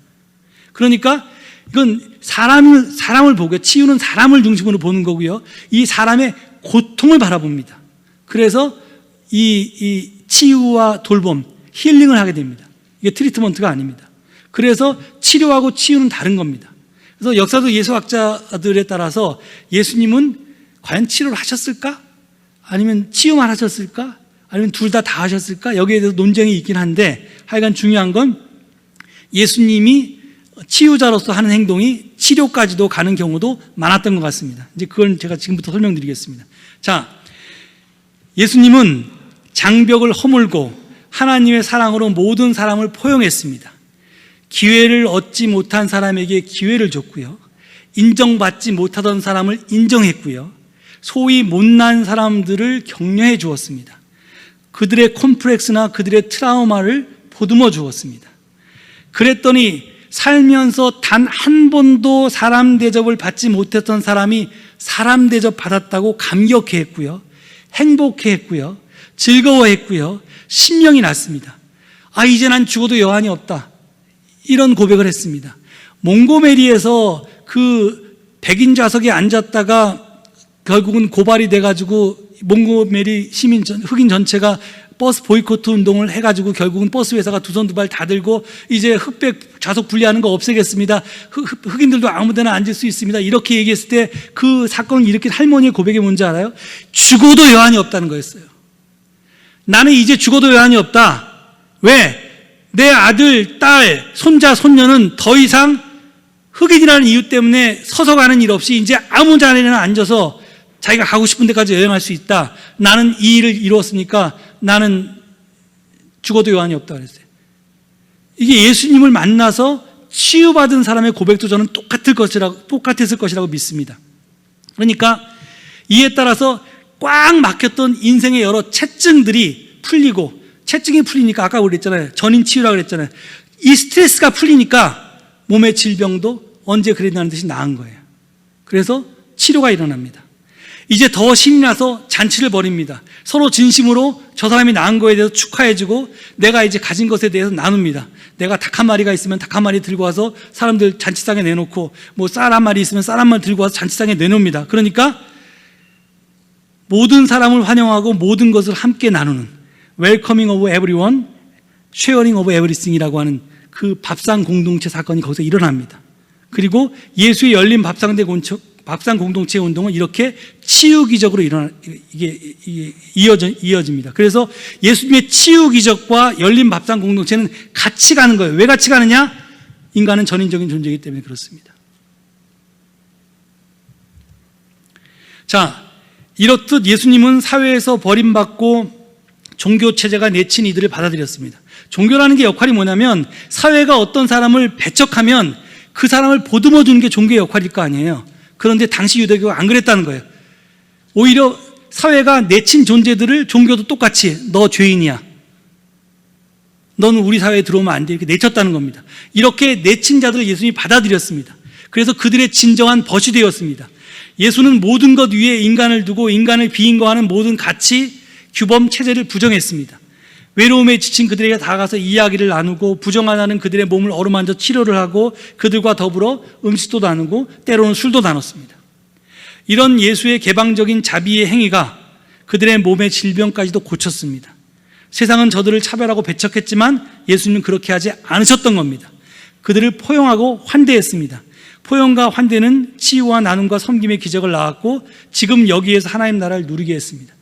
그러니까 이건 사람을 보고요. 치유는 사람을 중심으로 보는 거고요. 이 사람의 고통을 바라봅니다. 그래서 이 치유와 돌봄, 힐링을 하게 됩니다. 이게 트리트먼트가 아닙니다. 그래서 치료하고 치유는 다른 겁니다. 그래서 역사적 예수학자들에 따라서 예수님은 과연 치료를 하셨을까? 아니면 치유만 하셨을까? 아니면 둘 다 하셨을까? 여기에 대해서 논쟁이 있긴 한데 하여간 중요한 건 예수님이 치유자로서 하는 행동이 치료까지도 가는 경우도 많았던 것 같습니다. 이제 그걸 제가 지금부터 설명드리겠습니다. 자, 예수님은 장벽을 허물고 하나님의 사랑으로 모든 사람을 포용했습니다. 기회를 얻지 못한 사람에게 기회를 줬고요. 인정받지 못하던 사람을 인정했고요. 소위 못난 사람들을 격려해 주었습니다. 그들의 콤플렉스나 그들의 트라우마를 보듬어 주었습니다. 그랬더니 살면서 단 한 번도 사람 대접을 받지 못했던 사람이 사람 대접 받았다고 감격해 했고요. 행복해 했고요. 즐거워했고요. 신명이 났습니다. 이제 난 죽어도 여한이 없다. 이런 고백을 했습니다. 몽고메리에서 그 백인 좌석에 앉았다가 결국은 고발이 돼가지고 몽고메리 흑인 전체가 버스 보이콧 운동을 해가지고 결국은 버스 회사가 두 손 두 발 다 들고 이제 흑백 좌석 분리하는 거 없애겠습니다. 흑인들도 아무데나 앉을 수 있습니다. 이렇게 얘기했을 때 그 사건을 일으킨 할머니의 고백이 뭔지 알아요? 죽어도 여한이 없다는 거였어요. 나는 이제 죽어도 여한이 없다. 왜? 내 아들, 딸, 손자, 손녀는 더 이상 흑인이라는 이유 때문에 서서 가는 일 없이 이제 아무 자리나 앉아서 자기가 가고 싶은 데까지 여행할 수 있다. 나는 이 일을 이루었으니까 나는 죽어도 여한이 없다 그랬어요. 이게 예수님을 만나서 치유받은 사람의 고백도 저는 똑같았을 것이라고 믿습니다. 그러니까 이에 따라서 꽉 막혔던 인생의 여러 체증들이 풀리고, 체증이 풀리니까 아까 그랬잖아요. 전인 치유라고 그랬잖아요. 이 스트레스가 풀리니까 몸의 질병도 언제 그랬다는 듯이 나은 거예요. 그래서 치료가 일어납니다. 이제 더 신이 나서 잔치를 벌입니다. 서로 진심으로 저 사람이 낳은 거에 대해서 축하해주고 내가 이제 가진 것에 대해서 나눕니다. 내가 닭 한 마리가 있으면 닭 한 마리 들고 와서 사람들 잔치상에 내놓고, 뭐 쌀 한 마리 있으면 쌀 한 마리 들고 와서 잔치상에 내놓습니다. 그러니까 모든 사람을 환영하고 모든 것을 함께 나누는 Welcoming of everyone, Sharing of everything이라고 하는 그 밥상 공동체 사건이 거기서 일어납니다. 그리고 예수의 열린 밥상 공동체 운동은 이렇게 치유 기적으로 이게 이어집니다. 그래서 예수님의 치유 기적과 열린 밥상 공동체는 같이 가는 거예요. 왜 같이 가느냐? 인간은 전인적인 존재이기 때문에 그렇습니다. 자, 이렇듯 예수님은 사회에서 버림받고 종교 체제가 내친 이들을 받아들였습니다. 종교라는 게 역할이 뭐냐면 사회가 어떤 사람을 배척하면 그 사람을 보듬어 주는 게 종교의 역할일 거 아니에요. 그런데 당시 유대교가 안 그랬다는 거예요. 오히려 사회가 내친 존재들을 종교도 똑같이 너 죄인이야, 너는 우리 사회에 들어오면 안 돼, 이렇게 내쳤다는 겁니다. 이렇게 내친 자들을 예수님이 받아들였습니다. 그래서 그들의 진정한 벗이 되었습니다. 예수는 모든 것 위에 인간을 두고 인간을 비인거하는 모든 가치, 규범, 체제를 부정했습니다. 외로움에 지친 그들에게 다가가서 이야기를 나누고 부정하다는 그들의 몸을 어루만져 치료를 하고 그들과 더불어 음식도 나누고 때로는 술도 나눴습니다. 이런 예수의 개방적인 자비의 행위가 그들의 몸의 질병까지도 고쳤습니다. 세상은 저들을 차별하고 배척했지만 예수님은 그렇게 하지 않으셨던 겁니다. 그들을 포용하고 환대했습니다. 포용과 환대는 치유와 나눔과 섬김의 기적을 낳았고 지금 여기에서 하나님 나라를 누리게 했습니다.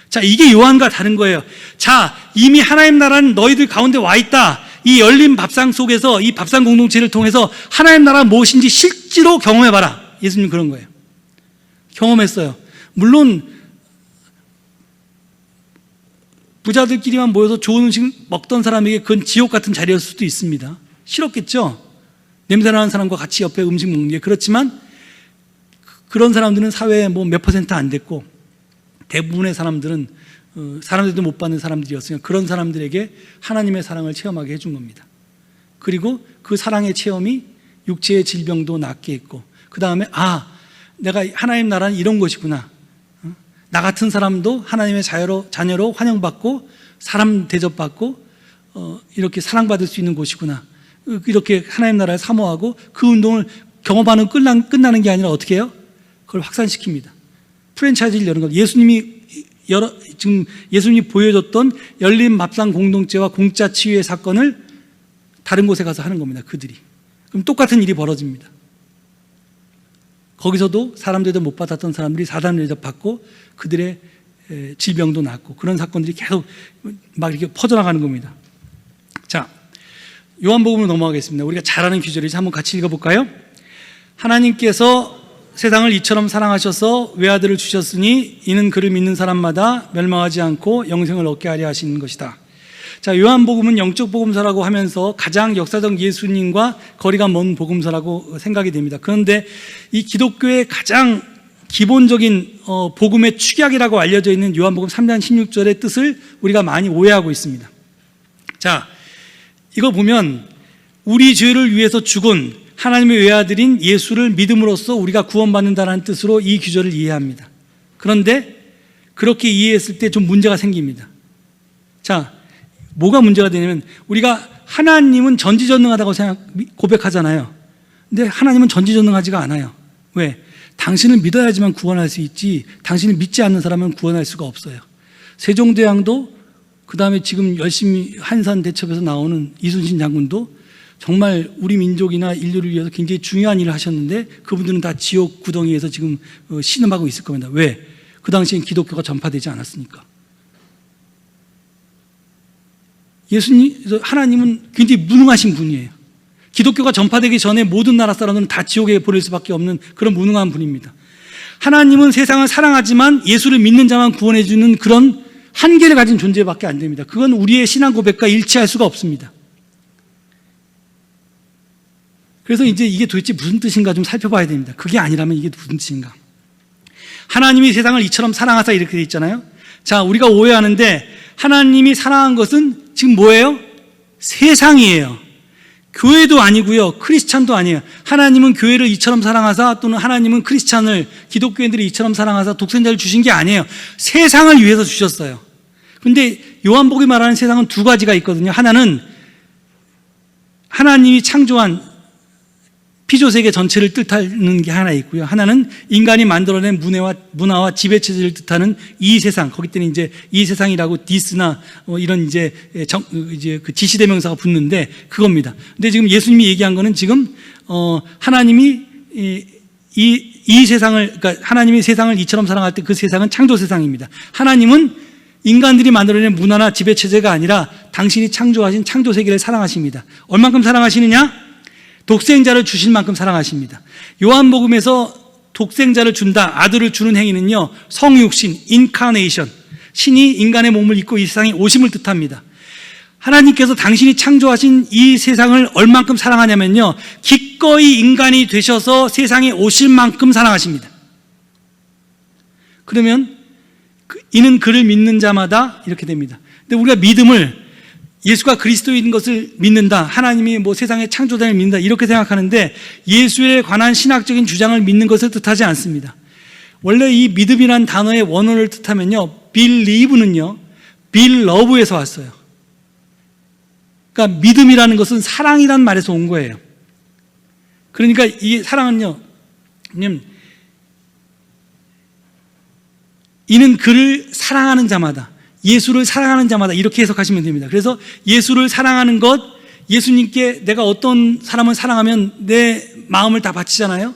자, 이게 요한과 다른 거예요. 자, 이미 하나님 나라는 너희들 가운데 와 있다. 이 열린 밥상 속에서 이 밥상 공동체를 통해서 하나님 나라가 무엇인지 실제로 경험해봐라. 예수님 그런 거예요. 경험했어요. 물론 부자들끼리만 모여서 좋은 음식 먹던 사람에게 그건 지옥 같은 자리였을 수도 있습니다. 싫었겠죠. 냄새나는 사람과 같이 옆에 음식 먹는 게. 그렇지만 그런 사람들은 사회에 뭐 몇 % 안 됐고 대부분의 사람들은 사람들도 못 받는 사람들이었으니까 그런 사람들에게 하나님의 사랑을 체험하게 해준 겁니다. 그리고 그 사랑의 체험이 육체의 질병도 낫게 했고, 그 다음에 내가 하나님 나라는 이런 것이구나, 나 같은 사람도 하나님의 자녀로 환영받고 사람 대접받고 이렇게 사랑받을 수 있는 곳이구나, 이렇게 하나님 나라를 사모하고 그 운동을 경험하는 끝나는 게 아니라 어떻게 해요? 그걸 확산시킵니다. 프랜차이즈를 여는 것. 지금 예수님이 보여줬던 열린 밥상 공동체와 공짜 치유의 사건을 다른 곳에 가서 하는 겁니다. 그들이. 그럼 똑같은 일이 벌어집니다. 거기서도 사람들도 못 받았던 사람들이 사단 대접받고 그들의 질병도 낫고 그런 사건들이 계속 막 이렇게 퍼져나가는 겁니다. 자, 요한복음으로 넘어가겠습니다. 우리가 잘 아는 규절이지 한번 같이 읽어볼까요? 하나님께서 세상을 이처럼 사랑하셔서 외아들을 주셨으니 이는 그를 믿는 사람마다 멸망하지 않고 영생을 얻게 하려 하시는 것이다. 자, 요한복음은 영적 복음서라고 하면서 가장 역사적 예수님과 거리가 먼 복음서라고 생각이 됩니다. 그런데 이 기독교의 가장 기본적인 복음의 축약이라고 알려져 있는 요한복음 3장 16절의 뜻을 우리가 많이 오해하고 있습니다. 자, 이거 보면 우리 죄를 위해서 죽은 하나님의 외아들인 예수를 믿음으로써 우리가 구원받는다는 뜻으로 이 규절을 이해합니다. 그런데 그렇게 이해했을 때 좀 문제가 생깁니다. 자, 뭐가 문제가 되냐면 우리가 하나님은 전지전능하다고 고백하잖아요. 근데 하나님은 전지전능하지가 않아요. 왜? 당신을 믿어야지만 구원할 수 있지 당신을 믿지 않는 사람은 구원할 수가 없어요. 세종대왕도 그 다음에 지금 열심히 한산 대첩에서 나오는 이순신 장군도 정말 우리 민족이나 인류를 위해서 굉장히 중요한 일을 하셨는데 그분들은 다 지옥 구덩이에서 지금 신음하고 있을 겁니다. 왜? 그 당시엔 기독교가 전파되지 않았으니까. 하나님은 굉장히 무능하신 분이에요. 기독교가 전파되기 전에 모든 나라 사람들은 다 지옥에 보낼 수밖에 없는 그런 무능한 분입니다. 하나님은 세상을 사랑하지만 예수를 믿는 자만 구원해 주는 그런 한계를 가진 존재밖에 안 됩니다. 그건 우리의 신앙 고백과 일치할 수가 없습니다. 그래서 이제 이게 도대체 무슨 뜻인가 좀 살펴봐야 됩니다. 그게 아니라면 이게 무슨 뜻인가? 하나님이 세상을 이처럼 사랑하사 이렇게 돼 있잖아요. 자, 우리가 오해하는데 하나님이 사랑한 것은 지금 뭐예요? 세상이에요. 교회도 아니고요, 크리스찬도 아니에요. 하나님은 교회를 이처럼 사랑하사, 또는 하나님은 크리스찬을, 기독교인들을 이처럼 사랑하사 독생자를 주신 게 아니에요. 세상을 위해서 주셨어요. 근데 요한복음이 말하는 세상은 두 가지가 있거든요. 하나는 하나님이 창조한 피조세계 전체를 뜻하는 게 하나 있고요. 하나는 인간이 만들어낸 문화와 지배체제를 뜻하는 이 세상, 거기 때는 이제 이 세상이라고 디스나 이런 이제 그 지시대명사가 붙는데 그겁니다. 근데 지금 예수님이 얘기한 거는 지금 하나님이 이 세상을, 그러니까 하나님이 세상을 이처럼 사랑할 때 그 세상은 창조 세상입니다. 하나님은 인간들이 만들어낸 문화나 지배체제가 아니라 당신이 창조하신 창조 세계를 사랑하십니다. 얼만큼 사랑하시느냐? 독생자를 주실 만큼 사랑하십니다. 요한복음에서 독생자를 준다, 아들을 주는 행위는요, 성육신, 인카네이션, 신이 인간의 몸을 입고 이 세상에 오심을 뜻합니다. 하나님께서 당신이 창조하신 이 세상을 얼만큼 사랑하냐면요, 기꺼이 인간이 되셔서 세상에 오실 만큼 사랑하십니다. 그러면 이는 그를 믿는 자마다 이렇게 됩니다. 근데 우리가 믿음을 예수가 그리스도인 것을 믿는다, 하나님이 뭐 세상의 창조자를 믿는다 이렇게 생각하는데 예수에 관한 신학적인 주장을 믿는 것을 뜻하지 않습니다. 원래 이 믿음이란 단어의 원어를 뜻하면요, believe는요, belove에서 왔어요. 그러니까 믿음이라는 것은 사랑이라는 말에서 온 거예요. 그러니까 이 사랑은요, 이는 그를 사랑하는 자마다, 예수를 사랑하는 자마다 이렇게 해석하시면 됩니다. 그래서 예수를 사랑하는 것, 예수님께 내가 어떤 사람을 사랑하면 내 마음을 다 바치잖아요.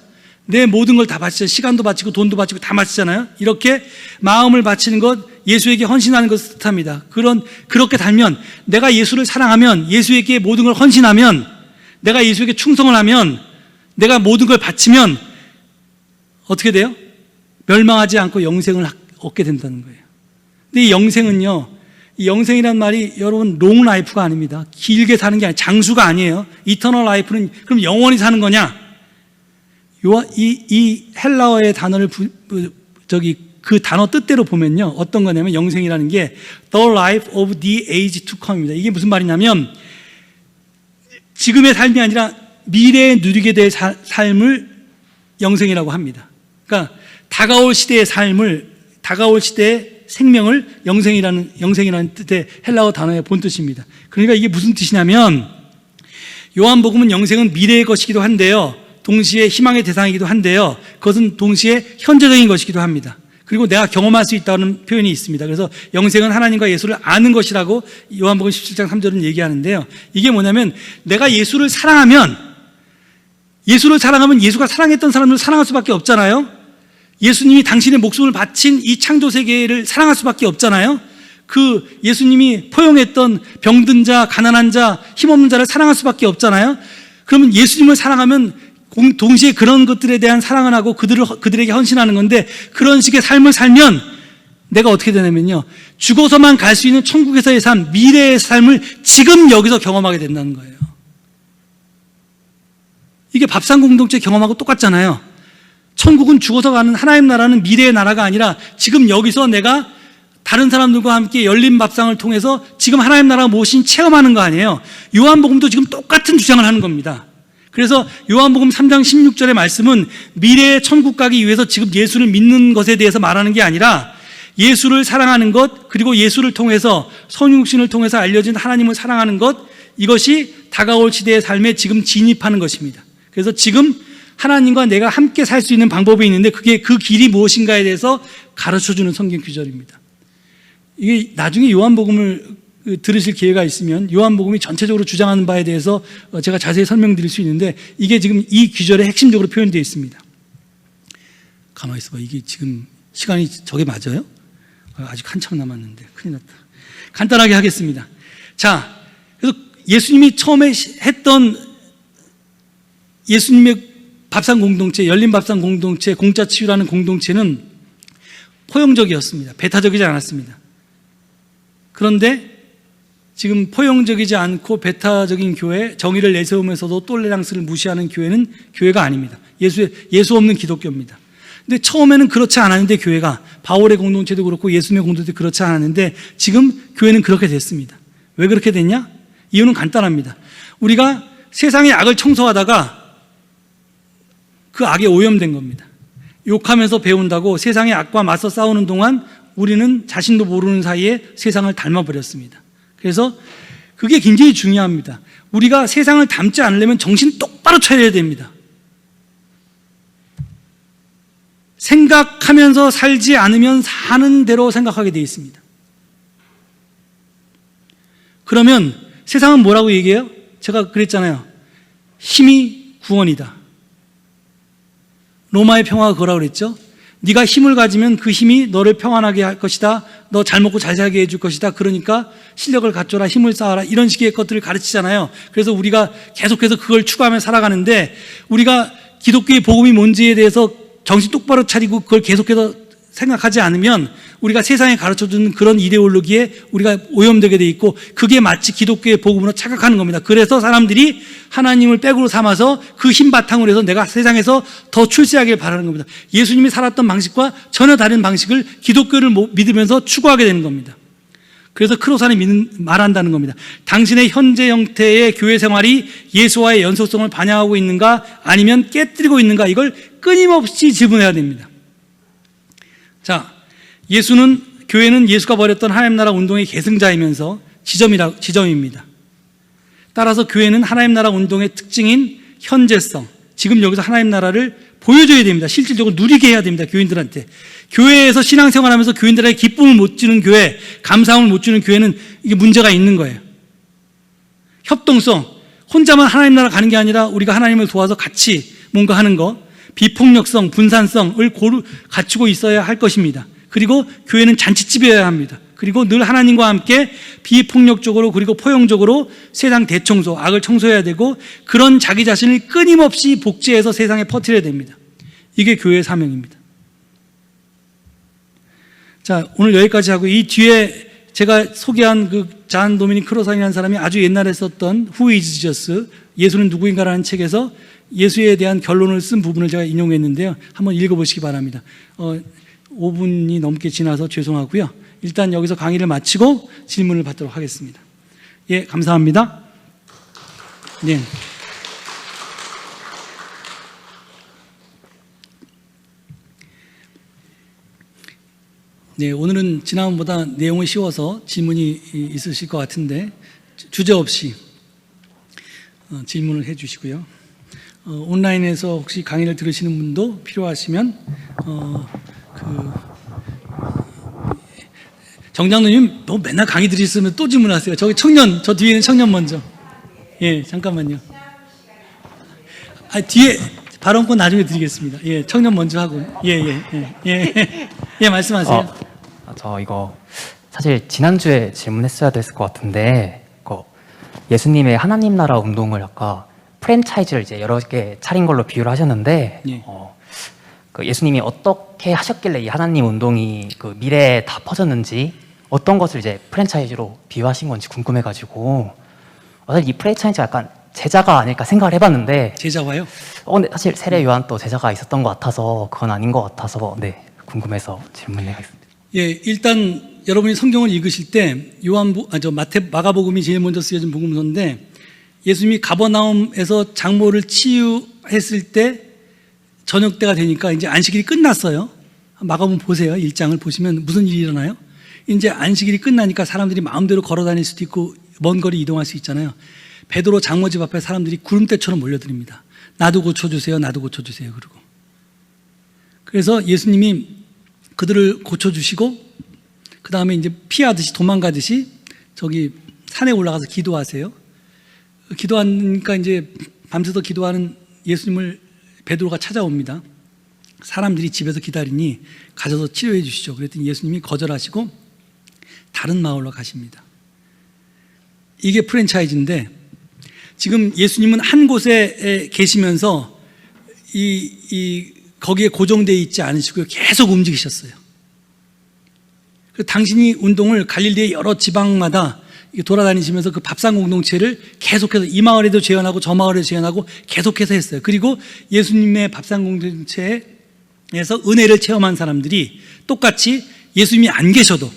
내 모든 걸 다 바치잖아요. 시간도 바치고 돈도 바치고 다 바치잖아요. 이렇게 마음을 바치는 것, 예수에게 헌신하는 것을 뜻합니다. 그렇게 달면, 내가 예수를 사랑하면, 예수에게 모든 걸 헌신하면, 내가 예수에게 충성을 하면, 내가 모든 걸 바치면 어떻게 돼요? 멸망하지 않고 영생을 얻게 된다는 거예요. 근데 이 영생은요, 이 영생이란 말이 여러분 롱 라이프가 아닙니다. 길게 사는 게 아니라 장수가 아니에요. 이터널 라이프는 그럼 영원히 사는 거냐? 이 헬라어의 단어를 그 단어 뜻대로 보면요, 어떤 거냐면 영생이라는 게 the life of the age to come입니다. 이게 무슨 말이냐면 지금의 삶이 아니라 미래에 누리게 될 삶을 영생이라고 합니다. 그러니까 다가올 시대의 생명을 영생이라는 뜻의 헬라어 단어의 본뜻입니다. 그러니까 이게 무슨 뜻이냐면, 요한복음은 영생은 미래의 것이기도 한데요, 동시에 희망의 대상이기도 한데요, 그것은 동시에 현재적인 것이기도 합니다. 그리고 내가 경험할 수 있다는 표현이 있습니다. 그래서 영생은 하나님과 예수를 아는 것이라고 요한복음 17장 3절은 얘기하는데요, 이게 뭐냐면 내가 예수를 사랑하면 예수가 사랑했던 사람을 사랑할 수밖에 없잖아요. 예수님이 당신의 목숨을 바친 이 창조 세계를 사랑할 수밖에 없잖아요. 그 예수님이 포용했던 병든 자, 가난한 자, 힘없는 자를 사랑할 수밖에 없잖아요. 그러면 예수님을 사랑하면 동시에 그런 것들에 대한 사랑을 하고 그들에게 헌신하는 건데, 그런 식의 삶을 살면 내가 어떻게 되냐면요, 죽어서만 갈 수 있는 천국에서의 삶, 미래의 삶을 지금 여기서 경험하게 된다는 거예요. 이게 밥상 공동체 경험하고 똑같잖아요. 천국은 죽어서 가는, 하나님 나라는 미래의 나라가 아니라 지금 여기서 내가 다른 사람들과 함께 열린 밥상을 통해서 지금 하나님 나라가 무엇인지 체험하는 거 아니에요. 요한복음도 지금 똑같은 주장을 하는 겁니다. 그래서 요한복음 3장 16절의 말씀은 미래의 천국 가기 위해서 지금 예수를 믿는 것에 대해서 말하는 게 아니라 예수를 사랑하는 것, 그리고 예수를 통해서 성육신을 통해서 알려진 하나님을 사랑하는 것, 이것이 다가올 시대의 삶에 지금 진입하는 것입니다. 그래서 지금 하나님과 내가 함께 살 수 있는 방법이 있는데, 그게 그 길이 무엇인가에 대해서 가르쳐주는 성경 구절입니다. 이게 나중에 요한복음을 들으실 기회가 있으면 요한복음이 전체적으로 주장하는 바에 대해서 제가 자세히 설명드릴 수 있는데, 이게 지금 이 귀절에 핵심적으로 표현되어 있습니다. 가만히 있어봐. 이게 지금 시간이 저게 맞아요? 아직 한참 남았는데 큰일 났다. 간단하게 하겠습니다. 자, 그래서 예수님이 처음에 했던 예수님의 밥상 공동체, 열린 밥상 공동체, 공짜 치유라는 공동체는 포용적이었습니다. 배타적이지 않았습니다. 그런데 지금 포용적이지 않고 배타적인 교회, 정의를 내세우면서도 똘레랑스를 무시하는 교회는 교회가 아닙니다. 예수 없는 기독교입니다. 근데 처음에는 그렇지 않았는데, 교회가 바울의 공동체도 그렇고 예수님의 공동체도 그렇지 않았는데 지금 교회는 그렇게 됐습니다. 왜 그렇게 됐냐? 이유는 간단합니다. 우리가 세상의 악을 청소하다가 그 악에 오염된 겁니다. 욕하면서 배운다고 세상의 악과 맞서 싸우는 동안 우리는 자신도 모르는 사이에 세상을 닮아버렸습니다. 그래서 그게 굉장히 중요합니다. 우리가 세상을 닮지 않으려면 정신 똑바로 차려야 됩니다. 생각하면서 살지 않으면 사는 대로 생각하게 되어 있습니다. 그러면 세상은 뭐라고 얘기해요? 제가 그랬잖아요. 힘이 구원이다. 로마의 평화가 그거라고 그랬죠. 네가 힘을 가지면 그 힘이 너를 평안하게 할 것이다. 너 잘 먹고 잘 살게 해줄 것이다. 그러니까 실력을 갖춰라, 힘을 쌓아라, 이런 식의 것들을 가르치잖아요. 그래서 우리가 계속해서 그걸 추구하며 살아가는데, 우리가 기독교의 복음이 뭔지에 대해서 정신 똑바로 차리고 그걸 계속해서 생각하지 않으면 우리가 세상에 가르쳐주는 그런 이데올로기에 우리가 오염되게 돼 있고, 그게 마치 기독교의 복음으로 착각하는 겁니다. 그래서 사람들이 하나님을 백으로 삼아서 그 힘 바탕으로 해서 내가 세상에서 더 출세하길 바라는 겁니다. 예수님이 살았던 방식과 전혀 다른 방식을 기독교를 믿으면서 추구하게 되는 겁니다. 그래서 크로산이 말한다는 겁니다. 당신의 현재 형태의 교회 생활이 예수와의 연속성을 반영하고 있는가, 아니면 깨뜨리고 있는가, 이걸 끊임없이 질문해야 됩니다. 자, 교회는 예수가 벌였던 하나님 나라 운동의 계승자이면서 지점입니다. 따라서 교회는 하나님 나라 운동의 특징인 현재성, 지금 여기서 하나님 나라를 보여줘야 됩니다. 실질적으로 누리게 해야 됩니다. 교인들한테. 교회에서 신앙생활하면서 교인들에게 기쁨을 못 주는 교회, 감사함을 못 주는 교회는 이게 문제가 있는 거예요. 협동성, 혼자만 하나님 나라 가는 게 아니라 우리가 하나님을 도와서 같이 뭔가 하는 거, 비폭력성, 분산성을 갖추고 있어야 할 것입니다. 그리고 교회는 잔치집이어야 합니다. 그리고 늘 하나님과 함께 비폭력적으로, 그리고 포용적으로 세상 대청소, 악을 청소해야 되고, 그런 자기 자신을 끊임없이 복제해서 세상에 퍼뜨려야 됩니다. 이게 교회의 사명입니다. 자, 오늘 여기까지 하고, 이 뒤에 제가 소개한 그 잔 도미닉 크로산이라는 사람이 아주 옛날에 썼던 Who is Jesus? 예수는 누구인가라는 책에서 예수에 대한 결론을 쓴 부분을 제가 인용했는데요. 한번 읽어보시기 바랍니다. 5분이 넘게 지나서 죄송하고요. 일단 여기서 강의를 마치고 질문을 받도록 하겠습니다. 예, 감사합니다. 네. 네, 오늘은 지난번보다 내용이 쉬워서 질문이 있으실 것 같은데 주저없이 질문을 해 주시고요. 온라인에서 혹시 강의를 들으시는 분도 필요하시면 정장로님 너무 맨날 강의 들으시면 또 질문하세요. 저기 청년, 저 뒤에는 청년 먼저. 예, 잠깐만요. 뒤에 발언권 나중에 드리겠습니다. 예, 청년 먼저 하고. 예, 말씀하세요. 저 이거 사실 지난주에 질문했어야 됐을 것 같은데, 예수님의 하나님 나라 운동을 아까 프랜차이즈를 이제 여러 개 차린 걸로 비유를 하셨는데, 예. 예수님이 어떻게 하셨길래 이 하나님 운동이 그 미래에 다 퍼졌는지, 어떤 것을 이제 프랜차이즈로 비유하신 건지 궁금해가지고, 사실 이 프랜차이즈가 약간 제자가 아닐까 생각을 해봤는데, 제자와요? 근데 사실 세례 요한 또 제자가 있었던 것 같아서 그건 아닌 것 같아서 궁금해서 질문해야겠습니다. 예, 일단 여러분이 성경을 읽으실 때 마가복음이 제일 먼저 쓰여진 복음서인데, 예수님이 가버나움에서 장모를 치유했을 때 저녁 때가 되니까 이제 안식일이 끝났어요. 마가복음 보세요. 1장을 보시면 무슨 일이 일어나요? 이제 안식일이 끝나니까 사람들이 마음대로 걸어 다닐 수도 있고 먼 거리 이동할 수 있잖아요. 베드로 장모 집 앞에 사람들이 구름대처럼 몰려듭니다. 나도 고쳐주세요, 나도 고쳐주세요. 그러고 그래서 예수님이 그들을 고쳐주시고, 그 다음에 이제 피하듯이 도망가듯이 저기 산에 올라가서 기도하세요. 기도하니까 이제 밤새서 기도하는 예수님을 베드로가 찾아옵니다. 사람들이 집에서 기다리니 가셔서 치료해 주시죠. 그랬더니 예수님이 거절하시고 다른 마을로 가십니다. 이게 프랜차이즈인데, 지금 예수님은 한 곳에 계시면서 거기에 고정되어 있지 않으시고요. 계속 움직이셨어요. 당신이 운동을 갈릴리의 여러 지방마다 돌아다니시면서 그 밥상 공동체를 계속해서 이 마을에도 재현하고 저 마을에도 재현하고 계속해서 했어요. 그리고 예수님의 밥상 공동체에서 은혜를 체험한 사람들이 똑같이 예수님이 안 계셔도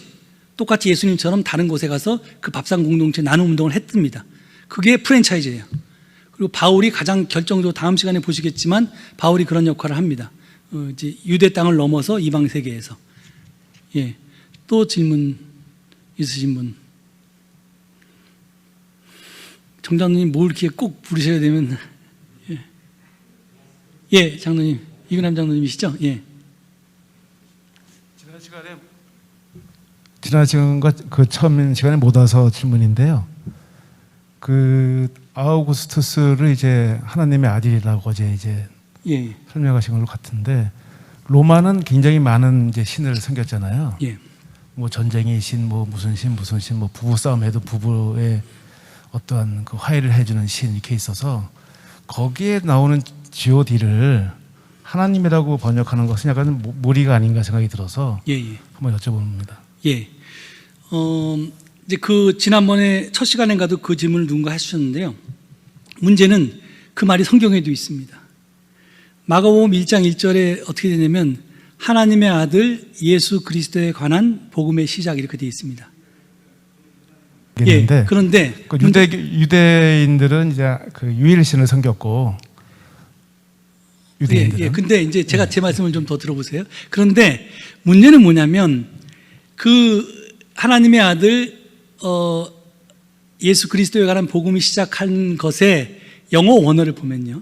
똑같이 예수님처럼 다른 곳에 가서 그 밥상 공동체 나눔 운동을 했습니다. 그게 프랜차이즈예요. 그리고 바울이 가장 결정적으로, 다음 시간에 보시겠지만 바울이 그런 역할을 합니다. 이제 유대 땅을 넘어서 이방 세계에서. 예. 또 질문 있으신 분? 정장로님 뭘 이렇게 꼭 부르셔야 되면. 예, 예, 장로님, 이근함 장로님이시죠? 예. 지난 시간과 그 처음 시간에 못 와서 질문인데요. 그 아우구스투스를 이제 하나님의 아들이라고 이제 예. 설명하신 걸로 같은데, 로마는 굉장히 많은 이제 신을 섬겼잖아요. 예. 뭐 전쟁의 신, 뭐 무슨 신, 뭐 부부 싸움해도 부부의 어떠한 그 화해를 해주는 신 이렇게 있어서, 거기에 나오는 God를 하나님이라고 번역하는 것은 약간 무리가 아닌가 생각이 들어서 예. 예. 한번 여쭤봅니다. 예. 이제 그 지난번에 첫 시간에가도 그 질문을 누군가 하셨는데요. 문제는 그 말이 성경에도 있습니다. 마가복음 1장 1절에 어떻게 되냐면 하나님의 아들 예수 그리스도에 관한 복음의 시작 이렇게 되어 있습니다. 예. 그런데 그 유대인들은 이제 그 유일신을 섬겼고, 유대인들은. 예. 근데 이제 제가 제 말씀을 좀 더 들어보세요. 그런데 문제는 뭐냐면 그 하나님의 아들 예수 그리스도에 관한 복음이 시작한 것의 영어 원어를 보면요,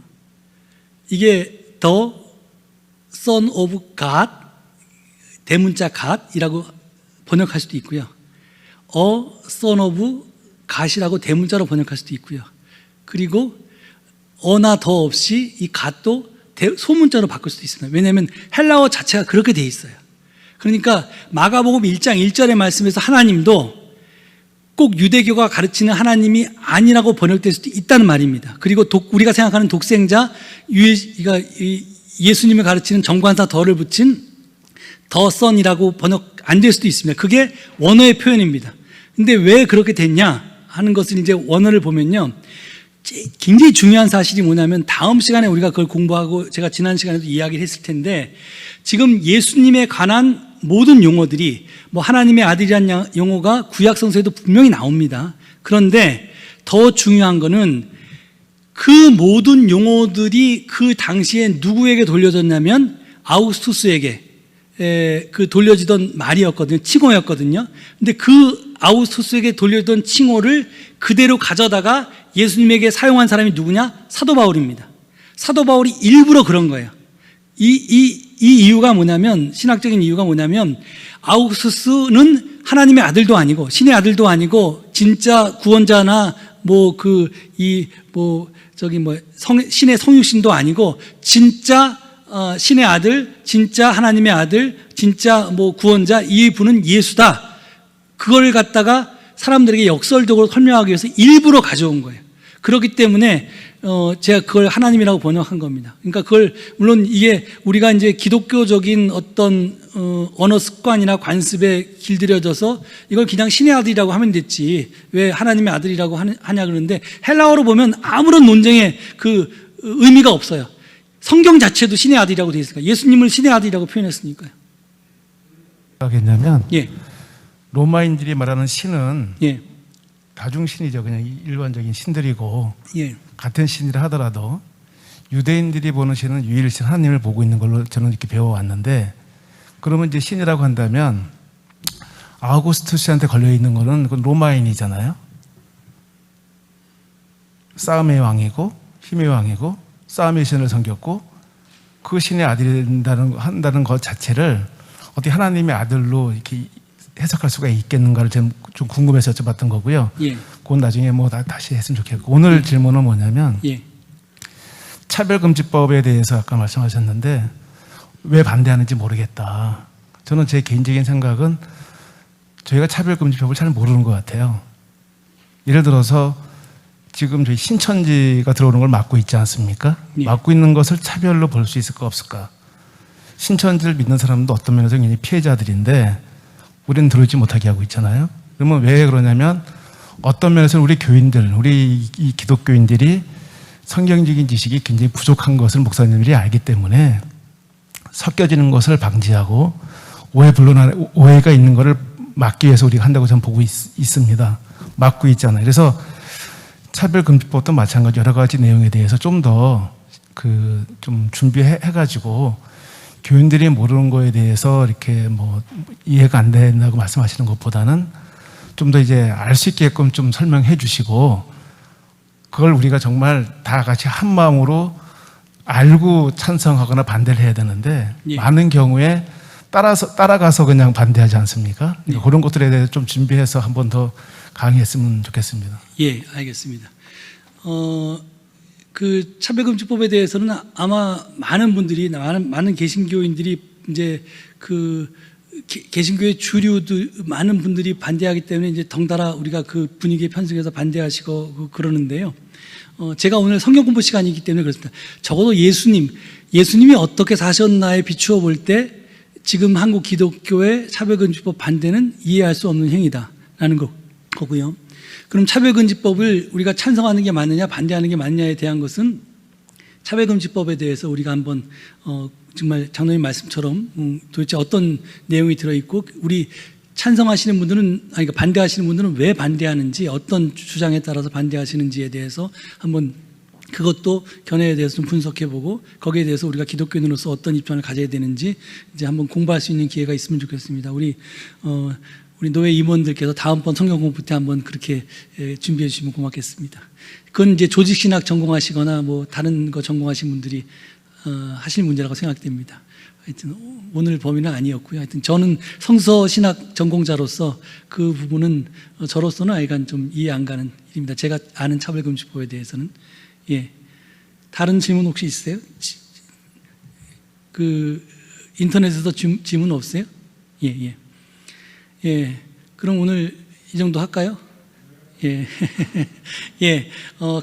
이게 The Son of God, 대문자 God이라고 번역할 수도 있고요, A Son of God이라고 대문자로 번역할 수도 있고요, 그리고 어나 더 없이 이 God도 소문자로 바꿀 수도 있습니다. 왜냐하면 헬라어 자체가 그렇게 돼 있어요. 그러니까 마가복음 1장 1절의 말씀에서 하나님도 꼭 유대교가 가르치는 하나님이 아니라고 번역될 수도 있다는 말입니다. 그리고 우리가 생각하는 독생자, 예수님을 가르치는 정관사 더를 붙인 더 선이라고 번역 안 될 수도 있습니다. 그게 원어의 표현입니다. 근데 왜 그렇게 됐냐 하는 것을 이제 원어를 보면요, 굉장히 중요한 사실이 뭐냐면, 다음 시간에 우리가 그걸 공부하고 제가 지난 시간에도 이야기를 했을 텐데, 지금 예수님에 관한 모든 용어들이, 뭐 하나님의 아들이라는 용어가 구약 성서에도 분명히 나옵니다. 그런데 더 중요한 거는 그 모든 용어들이 그 당시에 누구에게 돌려졌냐면 아우구스투스에게 그 돌려지던 말이었거든요. 칭호였거든요. 근데 그 아우구스투스에게 돌려지던 칭호를 그대로 가져다가 예수님에게 사용한 사람이 누구냐? 사도 바울입니다. 사도 바울이 일부러 그런 거예요. 이 이유가 뭐냐면, 신학적인 이유가 뭐냐면, 아우구스투스는 하나님의 아들도 아니고 신의 아들도 아니고 진짜 구원자나 신의 성육신도 아니고 진짜 신의 아들, 진짜 하나님의 아들, 진짜 구원자, 이 분은 예수다. 그걸 갖다가 사람들에게 역설적으로 설명하기 위해서 일부러 가져온 거예요. 그렇기 때문에 제가 그걸 하나님이라고 번역한 겁니다. 그러니까 그걸, 물론 이게 우리가 이제 기독교적인 어떤 언어 습관이나 관습에 길들여져서 이걸 그냥 신의 아들이라고 하면 됐지 왜 하나님의 아들이라고 하냐 그러는데, 헬라어로 보면 아무런 논쟁의 그 의미가 없어요. 성경 자체도 신의 아들이라고 되어 있으니까, 예수님을 신의 아들이라고 표현했으니까요. 하겠냐면, 예. 로마인들이 말하는 신은 예. 다중신이죠. 그냥 일반적인 신들이고, 예. 같은 신이라 하더라도 유대인들이 보는 신은 유일신 하나님을 보고 있는 걸로 저는 이렇게 배워왔는데, 그러면 이제 신이라고 한다면 아우구스투스한테 걸려 있는 거는 그건 로마인이잖아요. 싸움의 왕이고 힘의 왕이고 싸움의 신을 섬겼고, 그 신의 아들이 한다는 것 자체를 어떻게 하나님의 아들로 이렇게 해석할 수가 있겠는가를 좀 궁금해서 여쭤봤던 거고요. 예. 그건 나중에 뭐 다시 했으면 좋겠고, 오늘 질문은 뭐냐면 예. 차별금지법에 대해서 아까 말씀하셨는데 왜 반대하는지 모르겠다. 저는 제 개인적인 생각은 저희가 차별금지법을 잘 모르는 것 같아요. 예를 들어서 지금 저희 신천지가 들어오는 걸 막고 있지 않습니까? 예. 막고 있는 것을 차별로 볼 수 있을까 없을까? 신천지를 믿는 사람도 어떤 면에서 굉장히 피해자들인데 우리는 들어오지 못하게 하고 있잖아요. 그러면 왜 그러냐면 어떤 면에서는 우리 교인들, 우리 이 기독교인들이 성경적인 지식이 굉장히 부족한 것을 목사님들이 알기 때문에 섞여지는 것을 방지하고 오해가 있는 것을 막기 위해서 우리가 한다고 저는 보고 있습니다. 막고 있잖아요. 그래서 차별금지법도 마찬가지 여러 가지 내용에 대해서 좀 더 좀 준비해가지고 교인들이 모르는 거에 대해서 이렇게 뭐 이해가 안 된다고 말씀하시는 것보다는 좀 더 이제 알 수 있게끔 좀 설명해 주시고 그걸 우리가 정말 다 같이 한 마음으로 알고 찬성하거나 반대를 해야 되는데 예. 많은 경우에 따라가서 그냥 반대하지 않습니까? 그러니까 그런 것들에 대해서 좀 준비해서 한 번 더 강의했으면 좋겠습니다. 예, 알겠습니다. 그 차별금지법에 대해서는 아마 많은 분들이 많은 개신교인들이 이제 그 개신교의 주류도 많은 분들이 반대하기 때문에 이제 덩달아 우리가 그 분위기에 편승해서 반대하시고 그러는데요. 제가 오늘 성경 공부 시간이기 때문에 그렇습니다. 적어도 예수님이 어떻게 사셨나에 비추어 볼 때 지금 한국 기독교의 차별금지법 반대는 이해할 수 없는 행위다라는 거고요. 그럼 차별금지법을 우리가 찬성하는 게 맞느냐 반대하는 게 맞느냐에 대한 것은 차별금지법에 대해서 우리가 한번 정말 장로님 말씀처럼 도대체 어떤 내용이 들어있고 우리 찬성하시는 분들은 그러니까 반대하시는 분들은 왜 반대하는지 어떤 주장에 따라서 반대하시는지에 대해서 한번 그것도 견해에 대해서 좀 분석해보고 거기에 대해서 우리가 기독교인으로서 어떤 입장을 가져야 되는지 이제 한번 공부할 수 있는 기회가 있으면 좋겠습니다. 우리 노회 임원들께서 다음번 성경 공부 때 한번 그렇게 준비해 주시면 고맙겠습니다. 그건 이제 조직신학 전공하시거나 뭐 다른 거 전공하신 분들이 하실 문제라고 생각됩니다. 하여튼 오늘 범위는 아니었고요. 하여튼 저는 성서신학 전공자로서 그 부분은 저로서는 아이간 좀 이해 안 가는 일입니다. 제가 아는 차별금지법에 대해서는. 예. 다른 질문 혹시 있으세요? 그 인터넷에서 질문 없어요? 예. 예. 그럼 오늘 이 정도 할까요? 예. 예.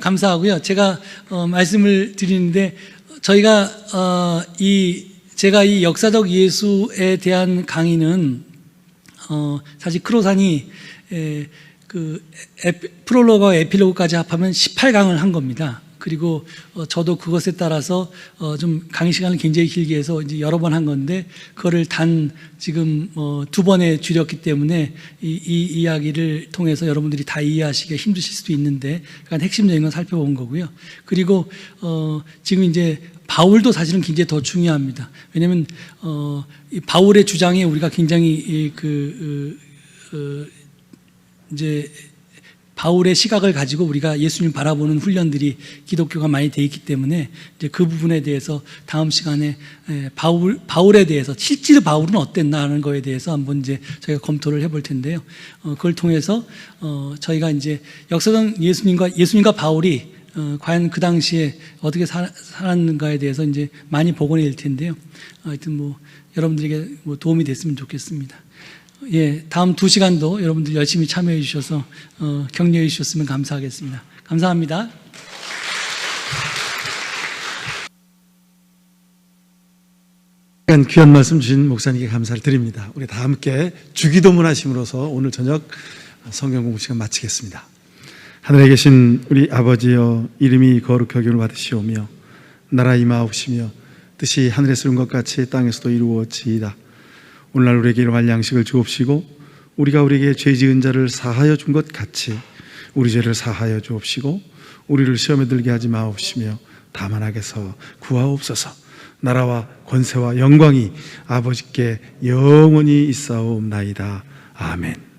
감사하고요. 제가 말씀을 드리는데 저희가 제가 이 역사적 예수에 대한 강의는 사실 크로산이 프롤로그와 에필로그까지 합하면 18강을 한 겁니다. 그리고 저도 그것에 따라서 좀 강의 시간을 굉장히 길게 해서 이제 여러 번 한 건데 그거를 지금 2번에 줄였기 때문에 이 이야기를 통해서 여러분들이 다 이해하시기가 힘드실 수도 있는데 그러니까 핵심적인 건 살펴본 거고요. 그리고 지금 이제 바울도 사실은 굉장히 더 중요합니다. 왜냐하면 이 바울의 주장에 우리가 굉장히 이제 바울의 시각을 가지고 우리가 예수님 바라보는 훈련들이 기독교가 많이 돼 있기 때문에 이제 그 부분에 대해서 다음 시간에 바울에 대해서 실제로 바울은 어땠나는 거에 대해서 한번 이제 저희가 검토를 해볼 텐데요. 그걸 통해서 저희가 이제 역사상 예수님과 바울이 과연 그 당시에 어떻게 살았는가에 대해서 이제 많이 복원해야 될 텐데요. 하여튼 뭐 여러분들에게 뭐 도움이 됐으면 좋겠습니다. 예, 다음 2시간도 여러분들 열심히 참여해 주셔서 격려해 주셨으면 감사하겠습니다. 감사합니다. 귀한 말씀 주신 목사님께 감사를 드립니다. 우리 다 함께 주기도문 하심으로써 오늘 저녁 성경 공부 시간 마치겠습니다. 하늘에 계신 우리 아버지여, 이름이 거룩하기를 받으시오며 나라 임하옵시며 뜻이 하늘에서 이룬 것 같이 땅에서도 이루어지이다. 오늘날 우리에게 일용할 양식을 주옵시고 우리가 우리에게 죄 지은 자를 사하여 준 것 같이 우리 죄를 사하여 주옵시고 우리를 시험에 들게 하지 마옵시며 다만 악에서 구하옵소서. 나라와 권세와 영광이 아버지께 영원히 있사옵나이다. 아멘.